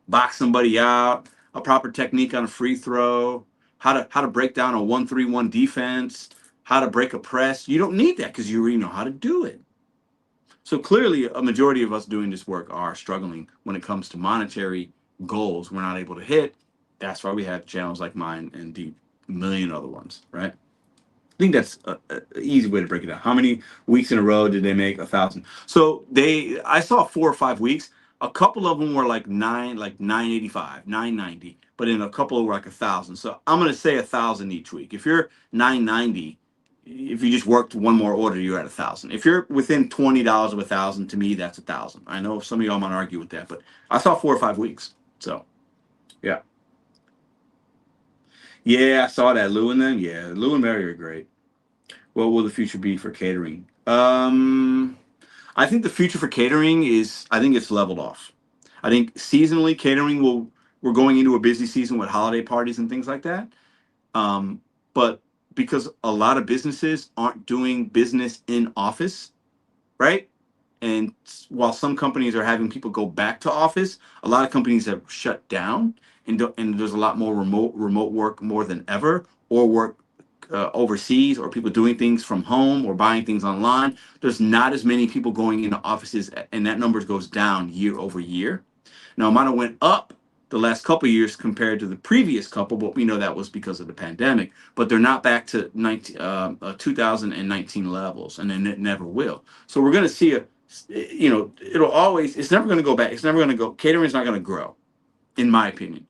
box somebody out, a proper technique on a free throw, how to break down a 1-3-1 defense, how to break a press. You don't need that because you already know how to do it. So clearly, a majority of us doing this work are struggling when it comes to monetary goals we're not able to hit. That's why we have channels like mine and the million other ones, right? I think that's a easy way to break it down. How many weeks in a row did they make 1,000? So I saw 4 or 5 weeks. A couple of them were like 985, 990, but in a couple were like 1,000. So I'm gonna say 1,000 each week. If you're 990, if you just worked one more order, you're at 1,000. If you're within $20 of 1,000, to me that's 1,000. I know some of y'all might argue with that, but I saw 4 or 5 weeks. So yeah, yeah, I saw that. Lou and them, yeah, Lou and Mary are great. What will the future be for catering? I think the future for catering I think it's leveled off. I think seasonally catering we're going into a busy season with holiday parties and things like that. But because a lot of businesses aren't doing business in office, right? And while some companies are having people go back to office, a lot of companies have shut down, and there's a lot more remote work more than ever, or work overseas, or people doing things from home or buying things online. There's not as many people going into offices, and that number goes down year over year. Now, it might have went up the last couple of years compared to the previous couple, but we know that was because of the pandemic. But they're not back to 2019 levels, and then it never will. So we're going to see it'll always, it's never going to go back. It's never going to go, catering's not going to grow, in my opinion.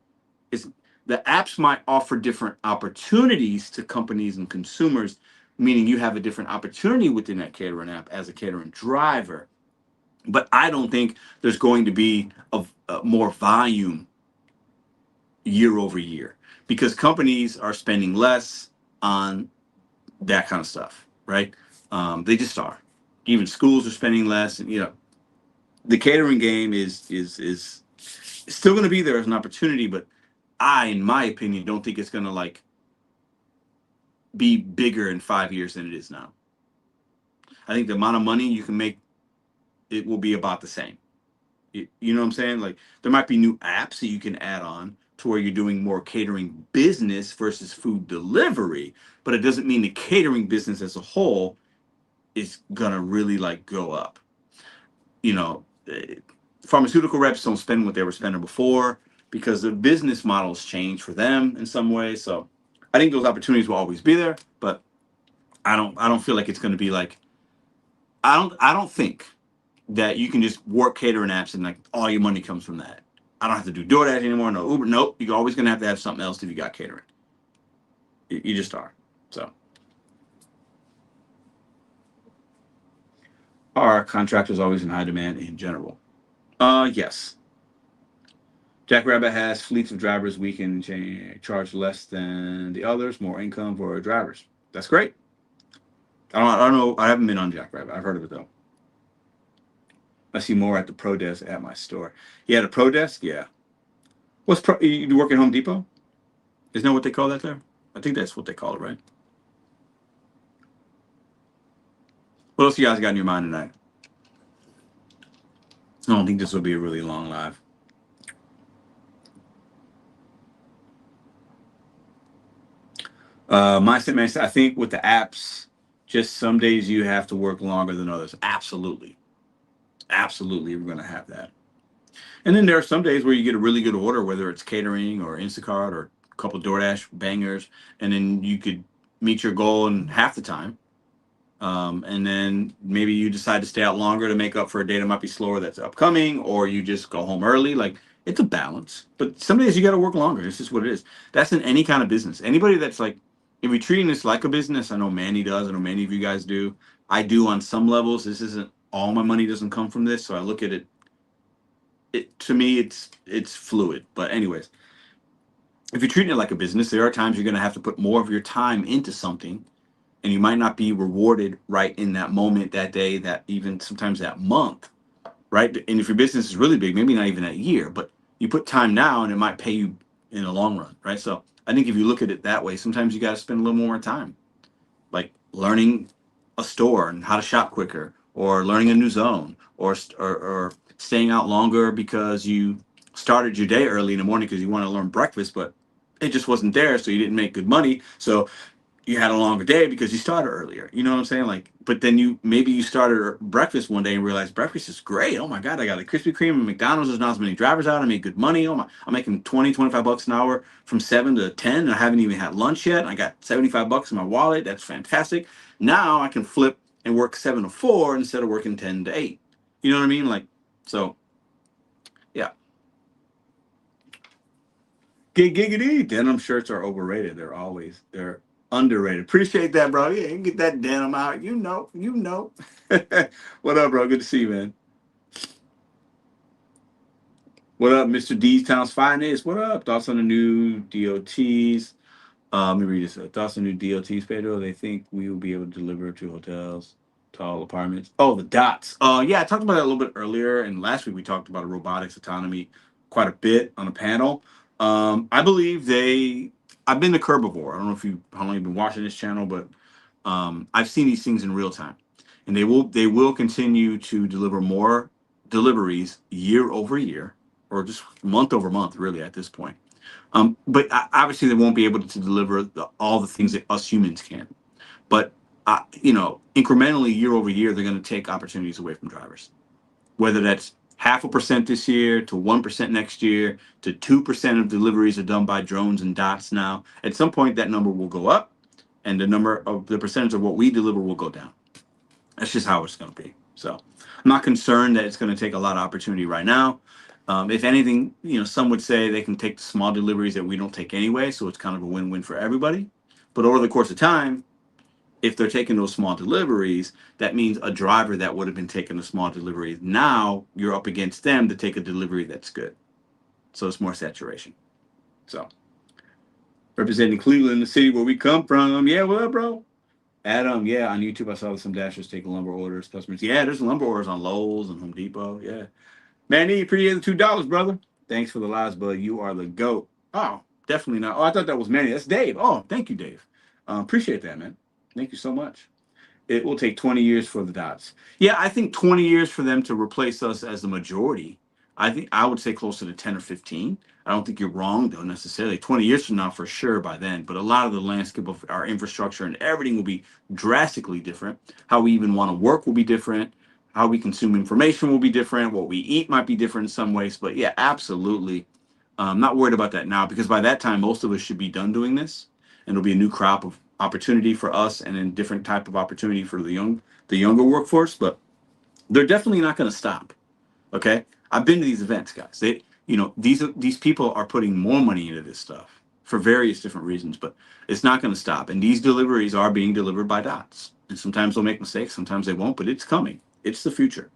It's The apps might offer different opportunities to companies and consumers, meaning you have a different opportunity within that catering app as a catering driver. But I don't think there's going to be a more volume year over year, because companies are spending less on that kind of stuff, right? They just are. Even schools are spending less, and the catering game is still going to be there as an opportunity, but in my opinion, don't think it's going to like be bigger in 5 years than it is now. I think the amount of money you can make, it will be about the same. You know what I'm saying? Like, there might be new apps that you can add on to where you're doing more catering business versus food delivery, but it doesn't mean the catering business as a whole is gonna really like go up. You know, pharmaceutical reps don't spend what they were spending before because the business models change for them in some way. So I think those opportunities will always be there, but I don't feel like it's going to be like, I don't think that you can just work catering apps and like all your money comes from that. I don't have to do DoorDash anymore. No Uber. Nope. You're always going to have something else if you got catering. You just are. So are contractors always in high demand in general? Yes. Jackrabbit has fleets of drivers. We can charge less than the others, more income for our drivers. That's great. I don't know. I haven't been on Jackrabbit. I've heard of it though. I see more at the Pro Desk at my store. Yeah, the Pro Desk. Yeah. You work at Home Depot? Isn't that what they call that there? I think that's what they call it, right? What else you guys got in your mind tonight? I don't think this will be a really long live. Mindset man, I think with the apps, just some days you have to work longer than others. Absolutely. Absolutely, we're going to have that. And then there are some days where you get a really good order, whether it's catering or Instacart or a couple DoorDash bangers, and then you could meet your goal in half the time. And then maybe you decide to stay out longer to make up for a day that might be slower that's upcoming, or you just go home early. Like, it's a balance. But some days you got to work longer. It's just what it is. That's in any kind of business. Anybody that's like, if you're treating this like a business, I know Manny does. I know many of you guys do. I do on some levels. This isn't all my money doesn't come from this, so I look at it. To me, it's fluid. But anyways, if you're treating it like a business, there are times you're going to have to put more of your time into something, and you might not be rewarded right in that moment, that day, that even sometimes that month, right? And if your business is really big, maybe not even that year, but you put time now and it might pay you in the long run, right? So I think if you look at it that way, sometimes you got to spend a little more time, like learning a store and how to shop quicker, or learning a new zone, or staying out longer because you started your day early in the morning because you want to learn breakfast, but it just wasn't there, so you didn't make good money. So you had a longer day because you started earlier. You know what I'm saying? Like, but then maybe you started breakfast one day and realized breakfast is great. Oh my God, I got a Krispy Kreme and McDonald's. There's not as many drivers out. I made good money. Oh my, I'm making 20, 25 bucks an hour from 7 to 10. And I haven't even had lunch yet. I got 75 bucks in my wallet. That's fantastic. Now I can flip and work 7 to 4 instead of working 10 to 8. You know what I mean? Like, so yeah. Giggity. Denim shirts are overrated. They're underrated. Appreciate that, bro. Yeah, you get that denim out. You know. What up, bro? Good to see you, man. What up, Mr. D's Town's Finest? What up? Thoughts on the new DOTs? Let me read this. Thoughts on the new DOTs, Pedro? They think we will be able to deliver to hotels, tall apartments. Oh, the dots. Yeah, I talked about that a little bit earlier, and last week we talked about robotics autonomy quite a bit on a panel. I believe I've been to Curb before. I don't know how long you've been watching this channel, but I've seen these things in real time. and they will continue to deliver more deliveries year over year, or just month over month, really at this point. But obviously, they won't be able to deliver all the things that us humans can. But incrementally, year over year, they're going to take opportunities away from drivers. Whether that's 0.5% this year to 1% next year to 2% of deliveries are done by drones and dots now. At some point, that number will go up, and the percentage of what we deliver will go down. That's just how it's going to be. So I'm not concerned that it's going to take a lot of opportunity right now. If anything, some would say they can take the small deliveries that we don't take anyway, so it's kind of a win-win for everybody. But over the course of time, if they're taking those small deliveries, that means a driver that would have been taking a small delivery, now you're up against them to take a delivery that's good. So it's more saturation. So representing Cleveland, the city where we come from. Yeah, what up, bro? Adam, yeah, on YouTube I saw some dashers taking lumber orders, customers. Yeah, there's lumber orders on Lowe's and Home Depot. Yeah. Manny, appreciate the $2, brother. Thanks for the lives, bud. You are the GOAT. Oh, definitely not. Oh, I thought that was Manny. That's Dave. Oh, thank you, Dave. Appreciate that, man. Thank you so much. It will take 20 years for the dots. Yeah, I think 20 years for them to replace us as the majority. I think I would say closer to 10 or 15. I don't think you're wrong, though, necessarily. 20 years from now, for sure, by then. But a lot of the landscape of our infrastructure and everything will be drastically different. How we even want to work will be different. How we consume information will be different. What we eat might be different in some ways. But yeah, absolutely. I'm not worried about that now, because by that time, most of us should be done doing this. And it'll be a new crop of opportunity for us, and a different type of opportunity for the younger workforce. But they're definitely not going to stop. Okay, I've been to these events, guys. These people are putting more money into this stuff for various different reasons, but it's not going to stop. And these deliveries are being delivered by dots, and sometimes they'll make mistakes, sometimes they won't, but it's coming. It's the future.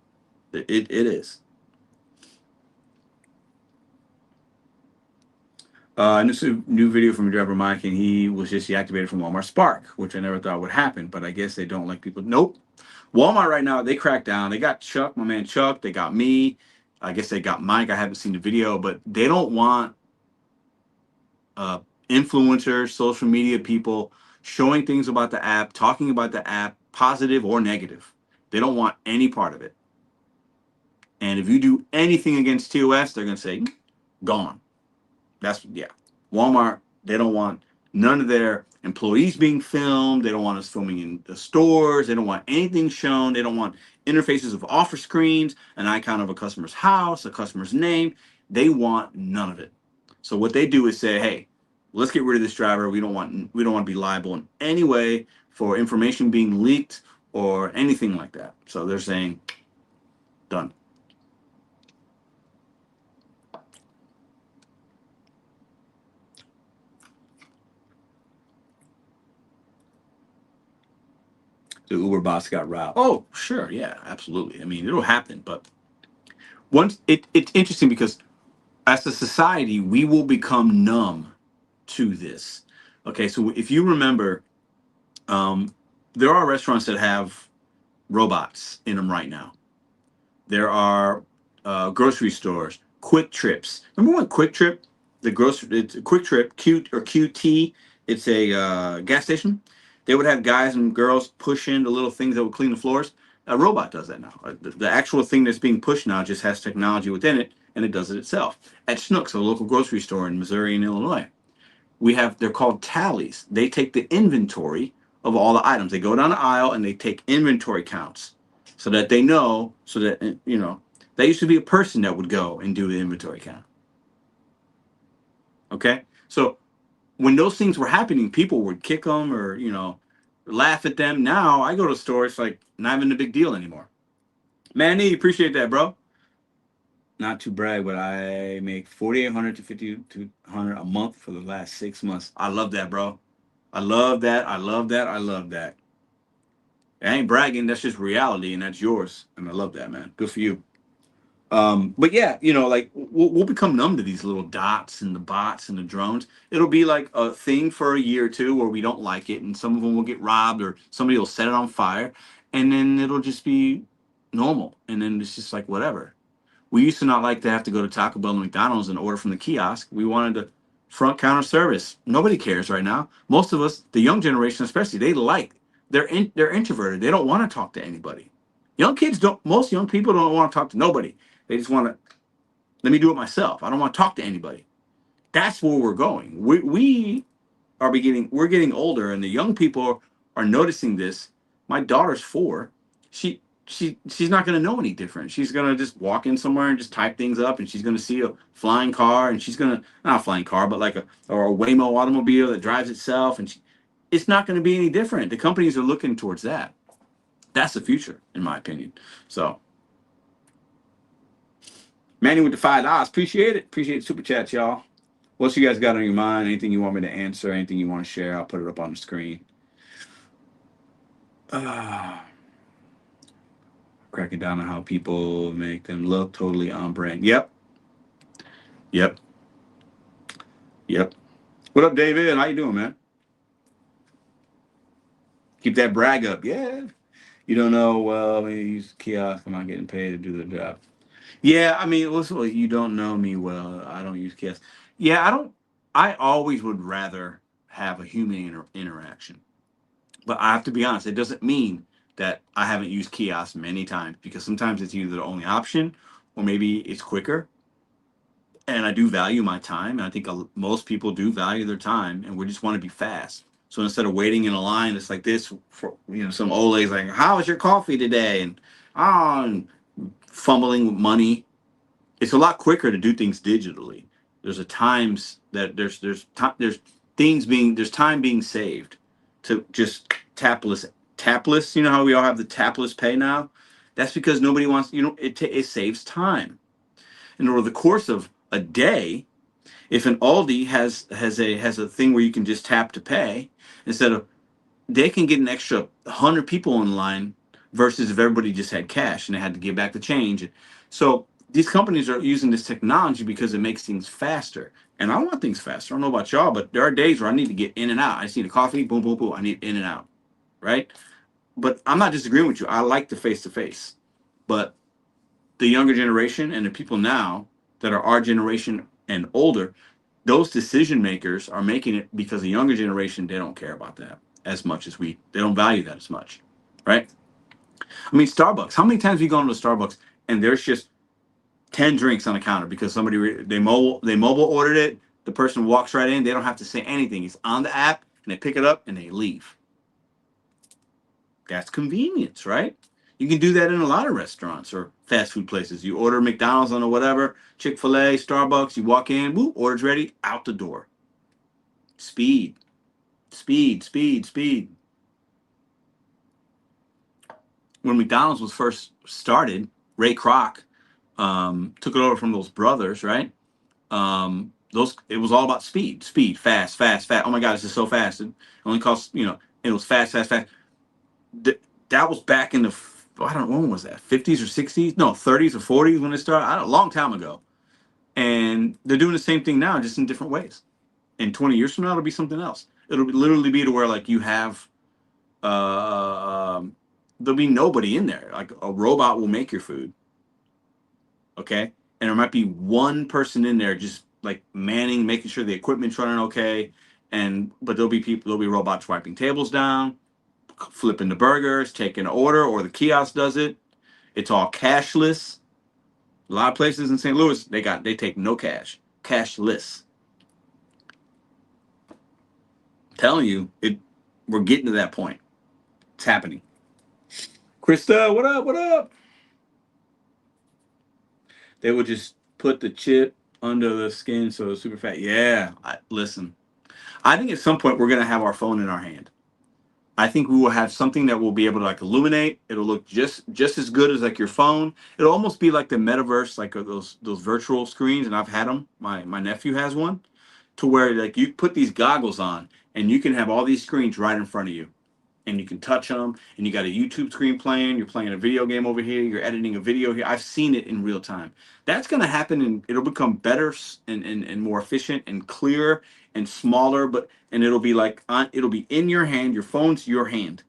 It is. New video from your driver Mike, and he was just deactivated from Walmart Spark, which I never thought would happen. But I guess they don't like people. Nope. Walmart right now, they cracked down. They got Chuck, my man Chuck. They got me. I guess they got Mike. I haven't seen the video, but they don't want uh, influencers, social media people showing things about the app, talking about the app, positive or negative. They don't want any part of it. And if you do anything against TOS, they're going to say, gone. Yeah. Walmart, they don't want none of their employees being filmed. They don't want us filming in the stores. They don't want anything shown. They don't want interfaces of offer screens, an icon of a customer's house, a customer's name. They want none of it. So what they do is say, hey, let's get rid of this driver. We don't want to be liable in any way for information being leaked or anything like that. So they're saying, done. The Uber boss got robbed. Oh, sure, yeah, absolutely. I mean, it'll happen, but it's interesting because as a society, we will become numb to this. Okay, so if you remember, um, there are restaurants that have robots in them right now. There are grocery stores, Quick Trips. Remember when Quick Trip, it's a Quick Trip, QT, it's a gas station. They would have guys and girls push in the little things that would clean the floors. A robot does that now. The actual thing that's being pushed now just has technology within it, and it does it itself. At Schnucks, a local grocery store in Missouri and Illinois, they're called tallies. They take the inventory of all the items. They go down the aisle and they take inventory counts so that they know, so that, that used to be a person that would go and do the inventory count. Okay? So when those things were happening, people would kick them or, laugh at them. Now I go to stores, it's like not even a big deal anymore. Manny, appreciate that, bro. Not to brag, but I make 4,800 to 5,200 a month for the last 6 months. I love that, bro. I love that. I love that. I love that. I ain't bragging. That's just reality, and that's yours. And I love that, man. Good for you. But yeah, like we'll become numb to these little dots and the bots and the drones. It'll be like a thing for a year or two where we don't like it, and some of them will get robbed or somebody will set it on fire, and then it'll just be normal. And then it's just like whatever. We used to not like to have to go to Taco Bell and McDonald's and order from the kiosk. We wanted the front counter service. Nobody cares right now. Most of us, the young generation especially, they like they're introverted. They don't want to talk to anybody. Young kids don't. Most young people don't want to talk to nobody. They just want to let me do it myself. I don't want to talk to anybody. That's where we're going. We are beginning. We're getting older, and the young people are noticing this. My daughter's 4. She's not going to know any different. She's going to just walk in somewhere and just type things up, and she's going to see a flying car, and she's going to not a flying car, but like a Waymo automobile that drives itself, and it's not going to be any different. The companies are looking towards that. That's the future, in my opinion. So, Manny with the $5, appreciate it. Appreciate the super chats, y'all. What else you guys got on your mind? Anything you want me to answer? Anything you want to share? I'll put it up on the screen. Cracking down on how people make them look totally on brand. Yep. Yep. Yep. What up, David? How you doing, man? Keep that brag up. Yeah. You don't know, well, I use kiosk. I'm not getting paid to do the job. Yeah, I mean, listen, you don't know me well. I don't use kiosk. Yeah, I don't. I always would rather have a human interaction. But I have to be honest, it doesn't mean that I haven't used kiosks many times because sometimes it's either the only option or maybe it's quicker. And I do value my time. And I think most people do value their time and we just want to be fast. So instead of waiting in a line, it's like this for, some old lady's like, how was your coffee today? And, oh, and fumbling with money. It's a lot quicker to do things digitally. There's a times that there's things being there's time being saved to just tapless. You know how we all have the tapless pay now? That's because nobody wants. It saves time. And over the course of a day, if an Aldi has a thing where you can just tap to pay instead of they can get an extra 100 people in line versus if everybody just had cash and they had to give back the change. So these companies are using this technology because it makes things faster. And I want things faster. I don't know about y'all, but there are days where I need to get in and out. I just need a coffee, boom, boom, boom. I need in and out, right? But I'm not disagreeing with you. I like the face-to-face. But the younger generation and the people now that are our generation and older, those decision makers are making it because the younger generation, they don't care about that as much as they don't value that as much, right? I mean, Starbucks. How many times have you gone to Starbucks and there's just 10 drinks on the counter because somebody they mobile ordered it. The person walks right in. They don't have to say anything. It's on the app and they pick it up and they leave. That's convenience, right? You can do that in a lot of restaurants or fast food places. You order McDonald's on or whatever, Chick-fil-A, Starbucks. You walk in, boop, order's ready, out the door. Speed, speed, speed, speed. When McDonald's was first started, Ray Kroc took it over from those brothers, right? It was all about speed, fast, fast, fast. Oh my God, this is so fast. It only costs, it was fast, fast, fast. That was back in the, I don't know, when was that? 50s or 60s? No, 30s or 40s when it started. A long time ago. And they're doing the same thing now, just in different ways. And 20 years from now, it'll be something else. Literally be to where like you have, there'll be nobody in there. Like a robot will make your food. Okay. And there might be one person in there just like manning, making sure the equipment's running okay. But there'll be robots wiping tables down, flipping the burgers, taking an order, or the kiosk does it. It's all cashless. A lot of places in St. Louis, they take no cash. Cashless. I'm telling you, we're getting to that point. It's happening. Krista, what up? What up? They would just put the chip under the skin so it's super fat. Yeah, listen. I think at some point we're gonna have our phone in our hand. I think we will have something that will be able to like illuminate. It'll look just as good as like your phone. It'll almost be like the metaverse, like those virtual screens. And I've had them. My nephew has one, to where like you put these goggles on and you can have all these screens right in front of you, and you can touch them. And you got a YouTube screen playing. You're playing a video game over here. You're editing a video here. I've seen it in real time. That's gonna happen, and it'll become better and more efficient and clearer and smaller, and it'll be like it'll be in your hand. Your phone's your hand.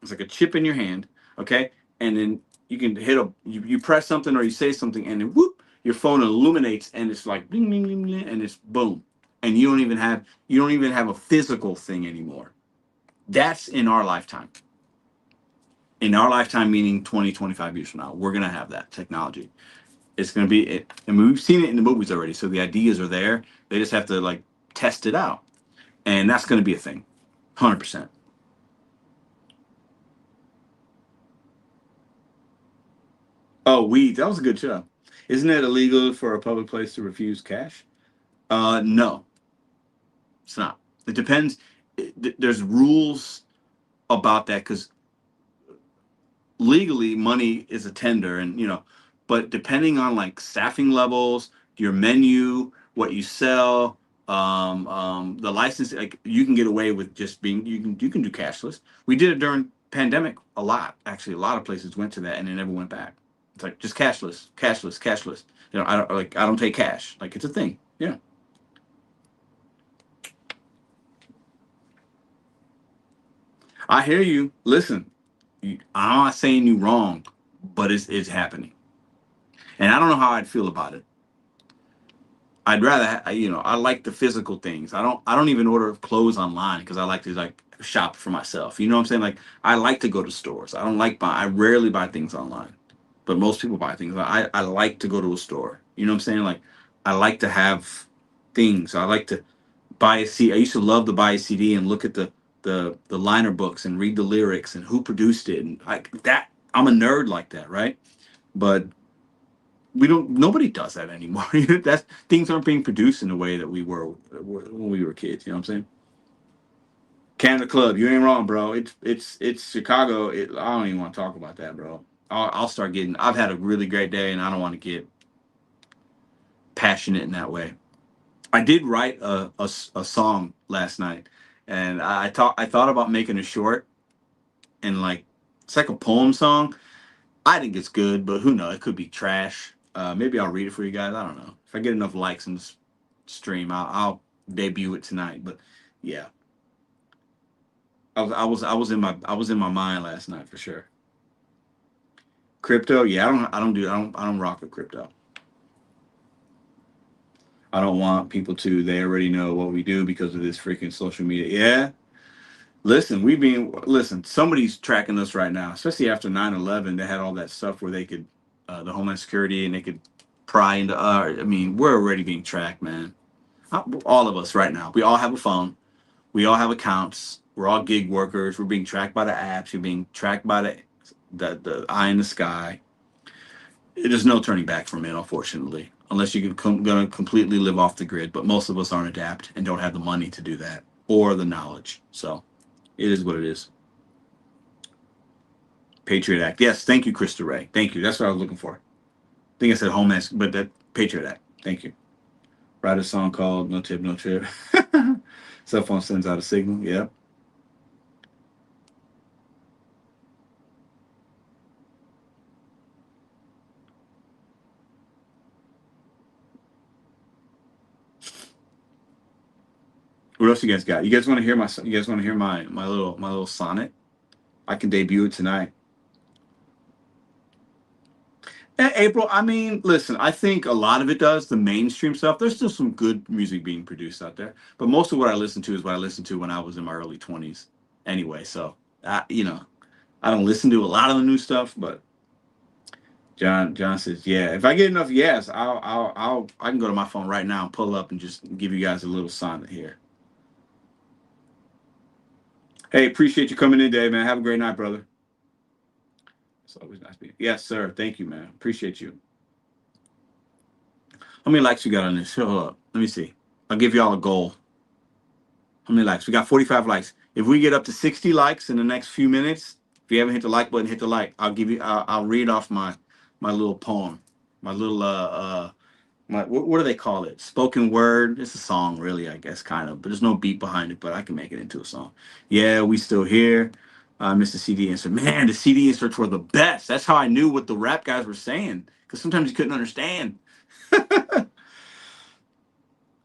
It's like a chip in your hand, okay? And then you can you press something or you say something, and then whoop, your phone illuminates, and it's like bling, bling, bling, bling, and it's boom, and you don't even have a physical thing anymore. That's in our lifetime. In our lifetime, meaning 20, 25 years from now, we're going to have that technology. It's going to be it. I mean, we've seen it in the movies already. So the ideas are there. They just have to like test it out. And that's going to be a thing. 100%. Oh, weed. That was a good show. Isn't it illegal for a public place to refuse cash? No, it's not. It depends. There's rules about that because legally money is a tender, and but depending on like staffing levels, your menu, what you sell, the license, like you can get away with just being you can do cashless. We did it during pandemic a lot. Actually, a lot of places went to that and they never went back. It's like just cashless, cashless, cashless. I don't take cash. Like it's a thing. Yeah. I hear you. Listen, I'm not saying you wrong, but it's happening, and I don't know how I'd feel about it. I'd rather, I like the physical things. I don't even order clothes online because I like to like shop for myself. You know what I'm saying? Like I like to go to stores. I rarely buy things online, but most people buy things. I like to go to a store. You know what I'm saying? Like I like to have things. I like to buy a CD. I used to love to buy a CD and look at the liner books and read the lyrics and who produced it and like that. I'm a nerd like that, right? But we don't. Nobody does that anymore. That's things aren't being produced in the way that we were when we were kids. You know what I'm saying? Canada Club, you ain't wrong, bro. It's Chicago. I don't even want to talk about that, bro. I'll start getting. I've had a really great day, and I don't want to get passionate in that way. I did write a song last night, and I thought about making a short and like it's like a poem song. I think it's good, but who knows? It could be trash. Maybe I'll read it for you guys. I don't know. If I get enough likes on this stream, I'll debut it tonight. But yeah, I was in my mind last night for sure. Crypto, yeah, I don't rock with crypto. I don't want people to. They already know what we do because of this freaking social media. Yeah, listen, somebody's tracking us right now, especially after 9/11. They had all that stuff where they could, the Homeland Security, and they could pry into our. I mean, we're already being tracked, man. All of us right now. We all have a phone. We all have accounts. We're all gig workers. We're being tracked by the apps. You're being tracked by the eye in the sky. There's no turning back from it, unfortunately, unless you're going to completely live off the grid. But most of us aren't adapt and don't have the money to do that or the knowledge. So it is what it is. Patriot Act. Yes, thank you, Krista Ray. Thank you. That's what I was looking for. I think I said Homeland, but that Patriot Act. Thank you. Write a song called No Tip, No Trip. Cell phone sends out a signal. Yep. What else you guys got? You guys want to hear my little sonnet? I can debut it tonight. April, I mean, listen, I think a lot of it does, the mainstream stuff. There's still some good music being produced out there. But most of what I listen to is what I listened to when I was in my early 20s anyway. So, I don't listen to a lot of the new stuff, but John says, yeah, if I get enough yes, I can go to my phone right now and pull up and just give you guys a little sonnet here. Hey, appreciate you coming in, Dave, man. Have a great night, brother. It's always nice being. Yes, sir. Thank you, man. Appreciate you. How many likes you got on this? Hold up. Let me see. I'll give y'all a goal. How many likes? We got 45 likes. If we get up to 60 likes in the next few minutes, if you haven't hit the like button, hit the like. I'll give you. I'll read off my little poem, my little my what do they call it? Spoken word. It's a song, really, I guess, kind of. But there's no beat behind it. But I can make it into a song. Yeah, we still here. Mr. CD insert. Man, the CD inserts were the best. That's how I knew what the rap guys were saying. Because sometimes you couldn't understand.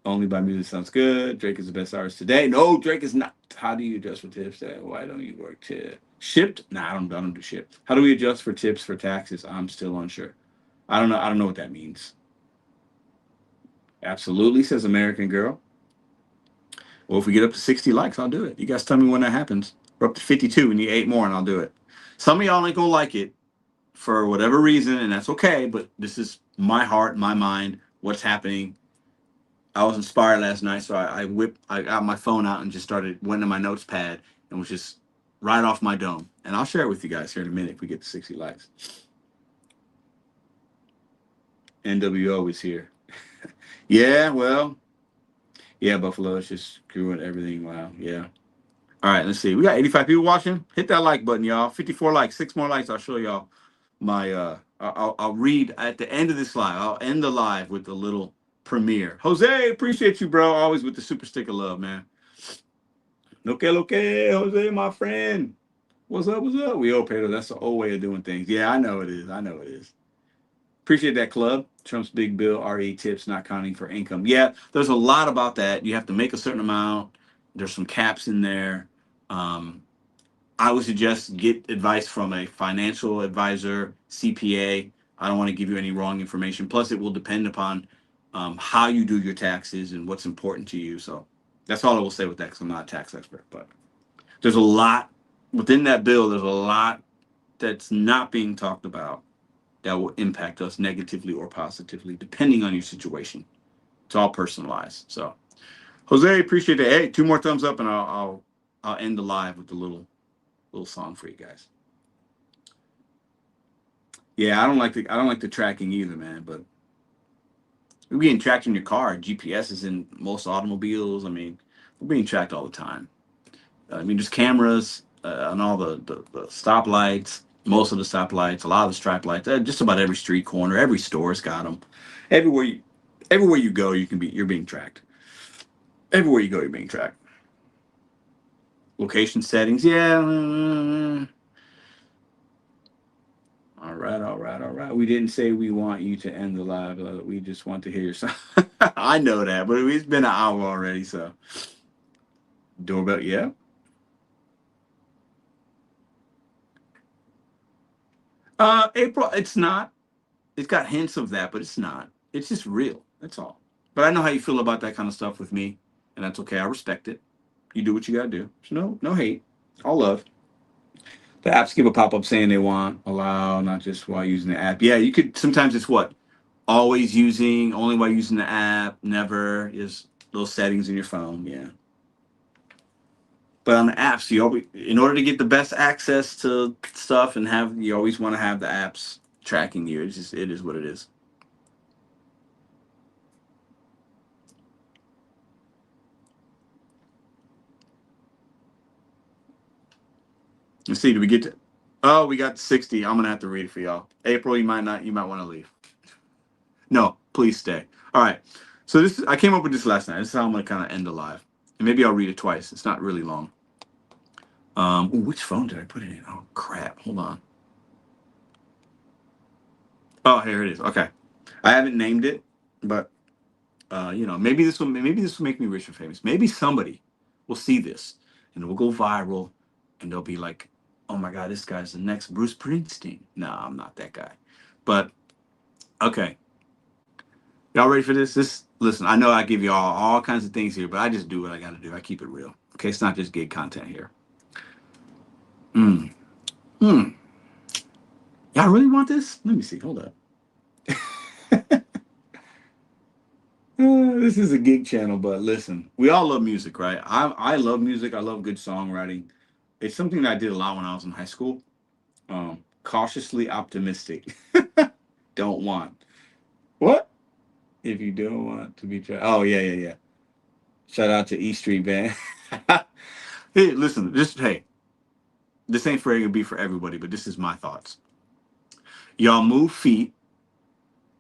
Only by music sounds good. Drake is the best artist today. No, Drake is not. How do you adjust for tips? Why don't you work tip? Shipped? Nah, I don't do ship. How do we adjust for tips for taxes? I'm still unsure. I don't know. I don't know what that means. Absolutely, says American Girl. Well, if we get up to 60 likes, I'll do it. You guys tell me when that happens. We're up to 52. We need 8 more, and I'll do it. Some of y'all ain't gonna like it for whatever reason, and that's okay. But this is my heart, my mind, what's happening. I was inspired last night, so I got my phone out and just went to my notes pad and was just right off my dome. And I'll share it with you guys here in a minute if we get to 60 likes. NWO is here. Yeah, well, yeah, Buffalo is just screwing everything. Wow, yeah. All right, let's see. We got 85 people watching. Hit that like button, y'all. 54 likes, 6 more likes. I'll show y'all my I'll read at the end of this live. I'll end the live with a little premiere. Jose, appreciate you, bro. Always with the super sticker love, man. Loke, Jose, my friend. What's up? What's up? We owe Pedro. That's the old way of doing things. Yeah, I know it is. I know it is. Appreciate that, club. Trump's big bill, RE tips, not counting for income. Yeah, there's a lot about that. You have to make a certain amount. There's some caps in there. Um, I would suggest get advice from a financial advisor, CPA. I don't want to give you any wrong information. Plus, it will depend upon how you do your taxes and what's important to you. So that's all I will say with that because I'm not a tax expert. But there's a lot within that bill. There's a lot that's not being talked about that will impact us negatively or positively, depending on your situation. It's all personalized. So, Jose, appreciate that. Hey, 2 more thumbs up, and I'll end the live with a little song for you guys. Yeah, I don't like the tracking either, man. But we're being tracked in your car. GPS is in most automobiles. I mean, we're being tracked all the time. I mean, there's cameras on all the stoplights, most of the stoplights, a lot of the stripe lights, just about every street corner, every store's got them. Everywhere you go, you're being tracked. Everywhere you go, you're being tracked. Location settings, yeah. All right, all right, all right. We didn't say we want you to end the live. We just want to hear your sound. I know that, but it's been an hour already, so. Doorbell, yeah. April, it's not. It's got hints of that, but it's not. It's just real. That's all. But I know how you feel about that kind of stuff with me, and that's okay. I respect it. You do what you gotta do. So no hate. All love. The apps give a pop up saying they want allow, not just while using the app. Yeah, you could sometimes it's what? Always using, only while using the app, never is those settings in your phone. Yeah. But on the apps, you always in order to get the best access to stuff and you always want to have the apps tracking you. It is what it is. Let's see, do we get to oh, we got 60. I'm gonna have to read it for y'all. April, you might want to leave. No, please stay. All right. So I came up with this last night. This is how I'm gonna kind of end the live. And maybe I'll read it twice. It's not really long. Ooh, which phone did I put it in? Oh crap. Hold on. Oh, here it is. Okay. I haven't named it, but maybe this will make me rich and famous. Maybe somebody will see this and it will go viral and they'll be like, oh my God, this guy's the next Bruce Springsteen. No, I'm not that guy. But okay. Y'all ready for this? Listen, I know I give you all kinds of things here, but I just do what I gotta do. I keep it real. Okay, it's not just gig content here. Mm. Mm. Y'all really want this? Let me see. Hold up. This is a gig channel, but listen, we all love music, right? I love music. I love good songwriting. It's something that I did a lot when I was in high school. Cautiously optimistic. Don't want. What? If you don't want to be tried. Oh, yeah. Shout out to E Street Band. Hey, listen, this ain't for to be for everybody, but this is my thoughts. Y'all move feet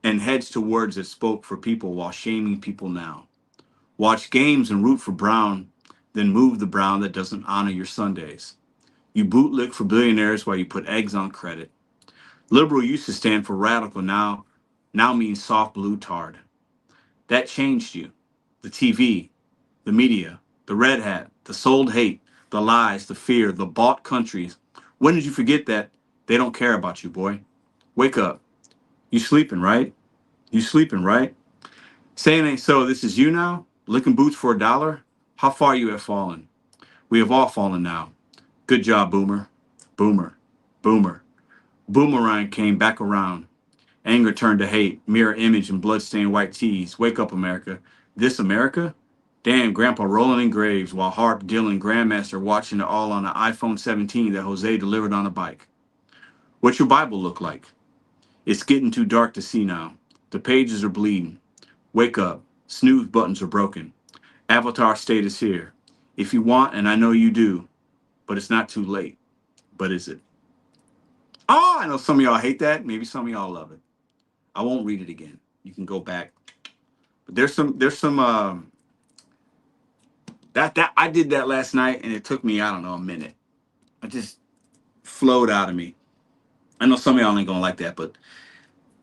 and heads to words that spoke for people while shaming people now. Watch games and root for Brown, then move the Brown that doesn't honor your Sundays. You bootlick for billionaires while you put eggs on credit. Liberal used to stand for radical, now means soft blue tard. That changed you. The TV, the media, the red hat, the sold hate, the lies, the fear, the bought countries. When did you forget that they don't care about you, boy? Wake up. You sleeping, right? You sleeping, right? Saying ain't so, this is you now? Licking boots for $1? How far you have fallen? We have all fallen now. Good job, Boomer. Boomer. Boomer. Boomerang came back around. Anger turned to hate, mirror image and bloodstained white tees. Wake up, America. This America? Damn, Grandpa rolling in graves while Harp, Dylan, Grandmaster watching it all on an iPhone 17 that Jose delivered on a bike. What's your Bible look like? It's getting too dark to see now. The pages are bleeding. Wake up. Snooze buttons are broken. Avatar state is here. If you want, and I know you do, but it's not too late. But is it? Oh, I know some of y'all hate that. Maybe some of y'all love it. I won't read it again. You can go back. But there's some that I did that last night and it took me, I don't know, a minute. It just flowed out of me. I know some of y'all ain't gonna like that, but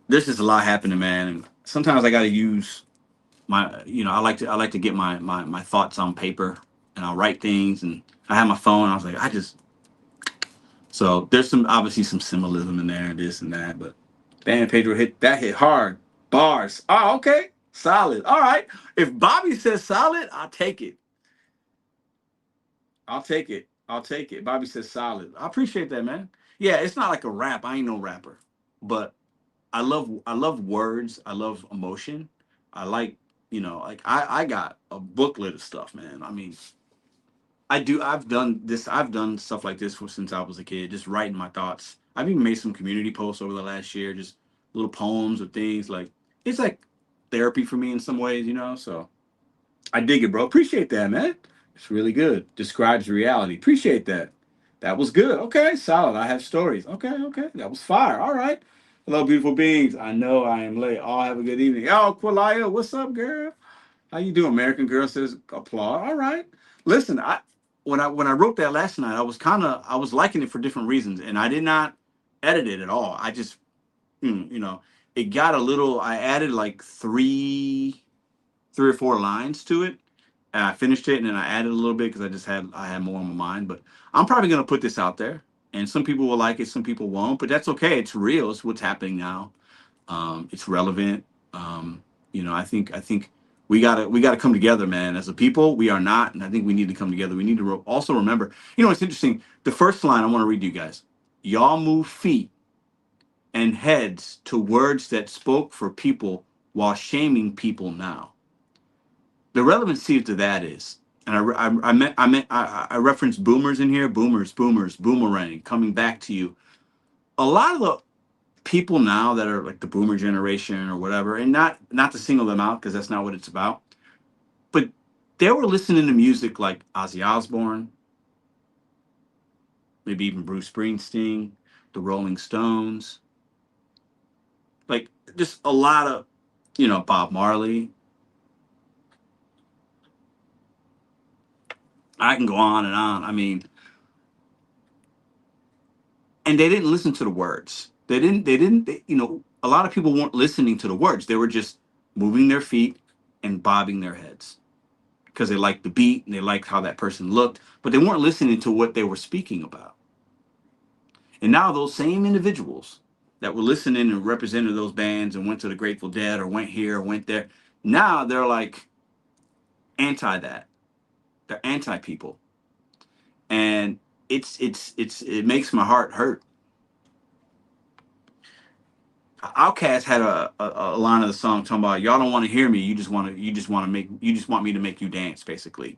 there's just a lot happening, man. And sometimes I gotta use my, I like to get my thoughts on paper, and I'll write things, and I have my phone. I was like, so there's some, obviously some symbolism in there, this and that, but damn, Pedro hit hard. Bars. Oh, okay. Solid. All right. If Bobby says solid, I'll take it. I'll take it. I'll take it. Bobby says solid. I appreciate that, man. Yeah, it's not like a rap. I ain't no rapper. But I love words. I love emotion. I like, like I got a booklet of stuff, man. I mean, I've done stuff like this since I was a kid, just writing my thoughts. I've even made some community posts over the last year, just little poems or things. Like, it's like therapy for me in some ways. So I dig it, bro. Appreciate that, man. It's really good. Describes reality. Appreciate that. That was good. Okay, solid. I have stories. Okay, okay. That was fire. All right. Hello, beautiful beings. I know I am late. All have a good evening. Oh, Qualia, what's up, girl? How you doing? American Girl says applaud. All right. Listen, when I wrote that last night, I was liking it for different reasons, and I did not edit it at all. I just, it got a little. I added like three or four lines to it. And I finished it, and then I added a little bit because I had more on my mind. But I'm probably gonna put this out there, and some people will like it, some people won't. But that's okay. It's real. It's what's happening now. It's relevant. I think we gotta come together, man. As a people, we are not, and I think we need to come together. We need to also remember. It's interesting. The first line I want to read to you guys. Y'all move feet and heads to words that spoke for people while shaming people now. The relevancy to that is, and I referenced boomers in here. Boomers, boomerang, coming back to you. A lot of the people now that are like the boomer generation or whatever, and not to single them out because that's not what it's about, but they were listening to music like Ozzy Osbourne, maybe even Bruce Springsteen, the Rolling Stones, like just a lot of, Bob Marley. I can go on and on. I mean, and they didn't listen to the words. A lot of people weren't listening to the words. They were just moving their feet and bobbing their heads because they liked the beat and they liked how that person looked, but they weren't listening to what they were speaking about. And now those same individuals that were listening and represented those bands and went to the Grateful Dead or went here or went there, now they're like anti that. They're anti people. And it makes my heart hurt. Outkast had a line of the song talking about y'all don't want to hear me, you just want me to make you dance, basically.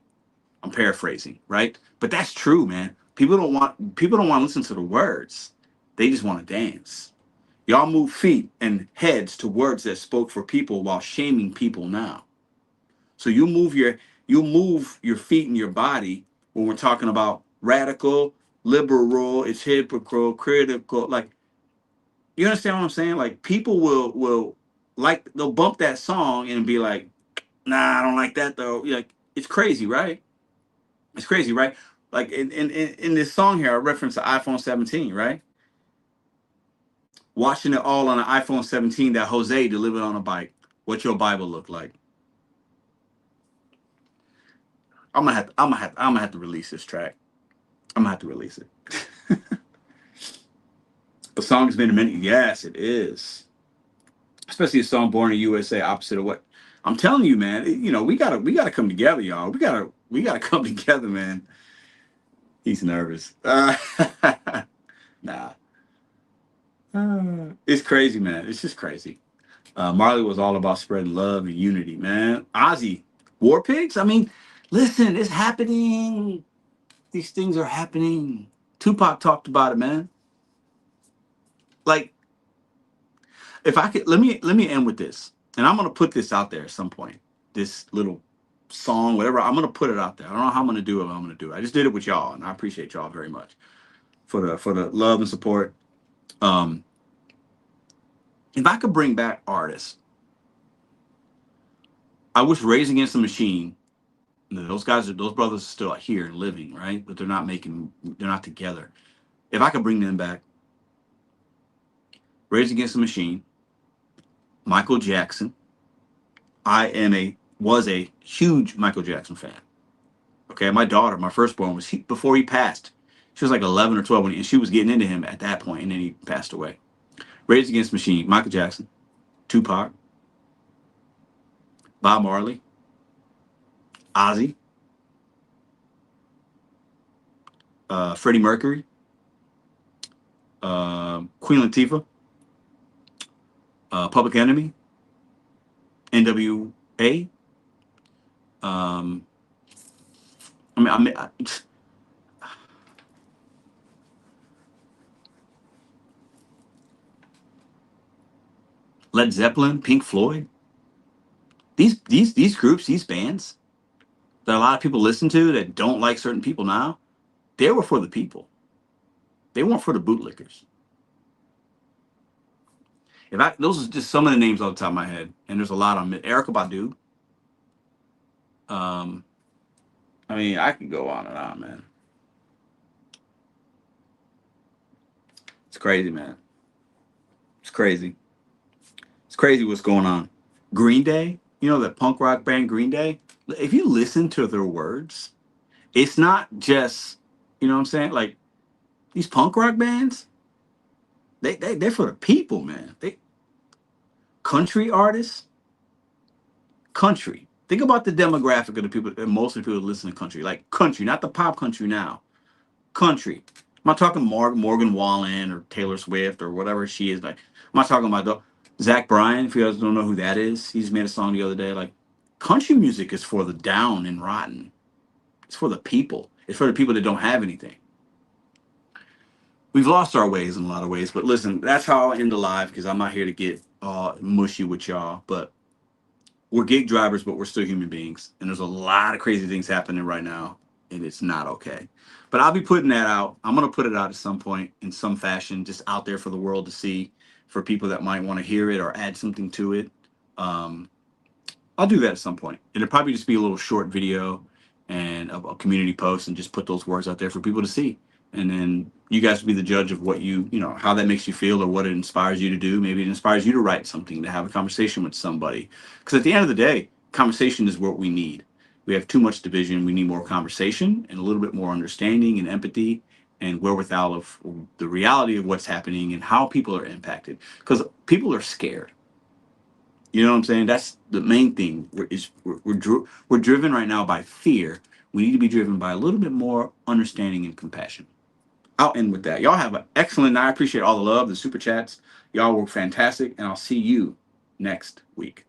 I'm paraphrasing, right? But that's true, man. People don't want to listen to the words. They just want to dance. Y'all move feet and heads to words that spoke for people while shaming people now. So you move your feet and your body when we're talking about radical, liberal, it's hypocritical, critical, like, you understand what I'm saying? Like, people will like, they'll bump that song and be like, nah, I don't like that though. Like, it's crazy, right? It's crazy, right? Like, in this song here, I reference the iPhone 17, right? Watching it all on an iPhone 17 that Jose delivered on a bike. What your Bible look like? I'm gonna have to release this track. I'm gonna have to release it. The song's been a minute. Yes, it is. Especially a song born in the USA, opposite of what I'm telling you, man. We gotta come together, y'all. We gotta come together, man. He's nervous. Nah. It's crazy, man. It's just crazy. Marley was all about spreading love and unity, man. Ozzy, War Pigs? I mean, listen, it's happening. These things are happening. Tupac talked about it, man. Like, if I could, let me end with this. And I'm gonna put this out there at some point. This little song, whatever, I'm gonna put it out there. I don't know how I'm gonna do it, but I'm gonna do it. I just did it with y'all, and I appreciate y'all very much for the love and support. Um, if I could bring back artists, I wish Rage Against the Machine. Those brothers are still here and living, right? But they're not together. If I could bring them back, Rage Against the Machine, Michael Jackson. Was a huge Michael Jackson fan. Okay, my daughter, my firstborn, before he passed. She was like 11 or 12 and she was getting into him at that point, and then he passed away. Rage Against the Machine, Michael Jackson, Tupac, Bob Marley, Ozzy, Freddie Mercury, Queen Latifah, Public Enemy, NWA. Um, I mean, Led Zeppelin, Pink Floyd. These groups, these bands that a lot of people listen to that don't like certain people now, they were for the people. They weren't for the bootlickers. Those are just some of the names off the top of my head, and there's a lot on it. Erykah Badu. Um, I mean, I could go on and on, man. It's crazy, man. It's crazy. It's crazy what's going on. Green Day, you know, that punk rock band Green Day. If you listen to their words, it's not just, you know what I'm saying? Like these punk rock bands, they're for the people, man. They country artists, country. Think about the demographic of the people, most of the people that listen to country, like country, not the pop country now. Country. I'm not talking Morgan Wallen or Taylor Swift or whatever she is. Like, I'm not talking about Zach Bryan. If you guys don't know who that is, he's made a song the other day. Like, country music is for the down and rotten. It's for the people. It's for the people that don't have anything. We've lost our ways in a lot of ways. But listen, that's how I'll end the live because I'm not here to get mushy with y'all. But we're gig drivers, but we're still human beings. And there's a lot of crazy things happening right now, and it's not okay. But I'll be putting that out. I'm going to put it out at some point in some fashion, just out there for the world to see, for people that might want to hear it or add something to it. Um, I'll do that at some point. It'll probably just be a little short video and a community post and just put those words out there for people to see. And then you guys will be the judge of what how that makes you feel or what it inspires you to do. Maybe it inspires you to write something, to have a conversation with somebody. Because at the end of the day, conversation is what we need. We have too much division. We need more conversation and a little bit more understanding and empathy and wherewithal of the reality of what's happening and how people are impacted. Because people are scared. You know what I'm saying? That's the main thing. We're driven right now by fear. We need to be driven by a little bit more understanding and compassion. I'll end with that. Y'all have an excellent night. I appreciate all the love, the super chats. Y'all were fantastic, and I'll see you next week.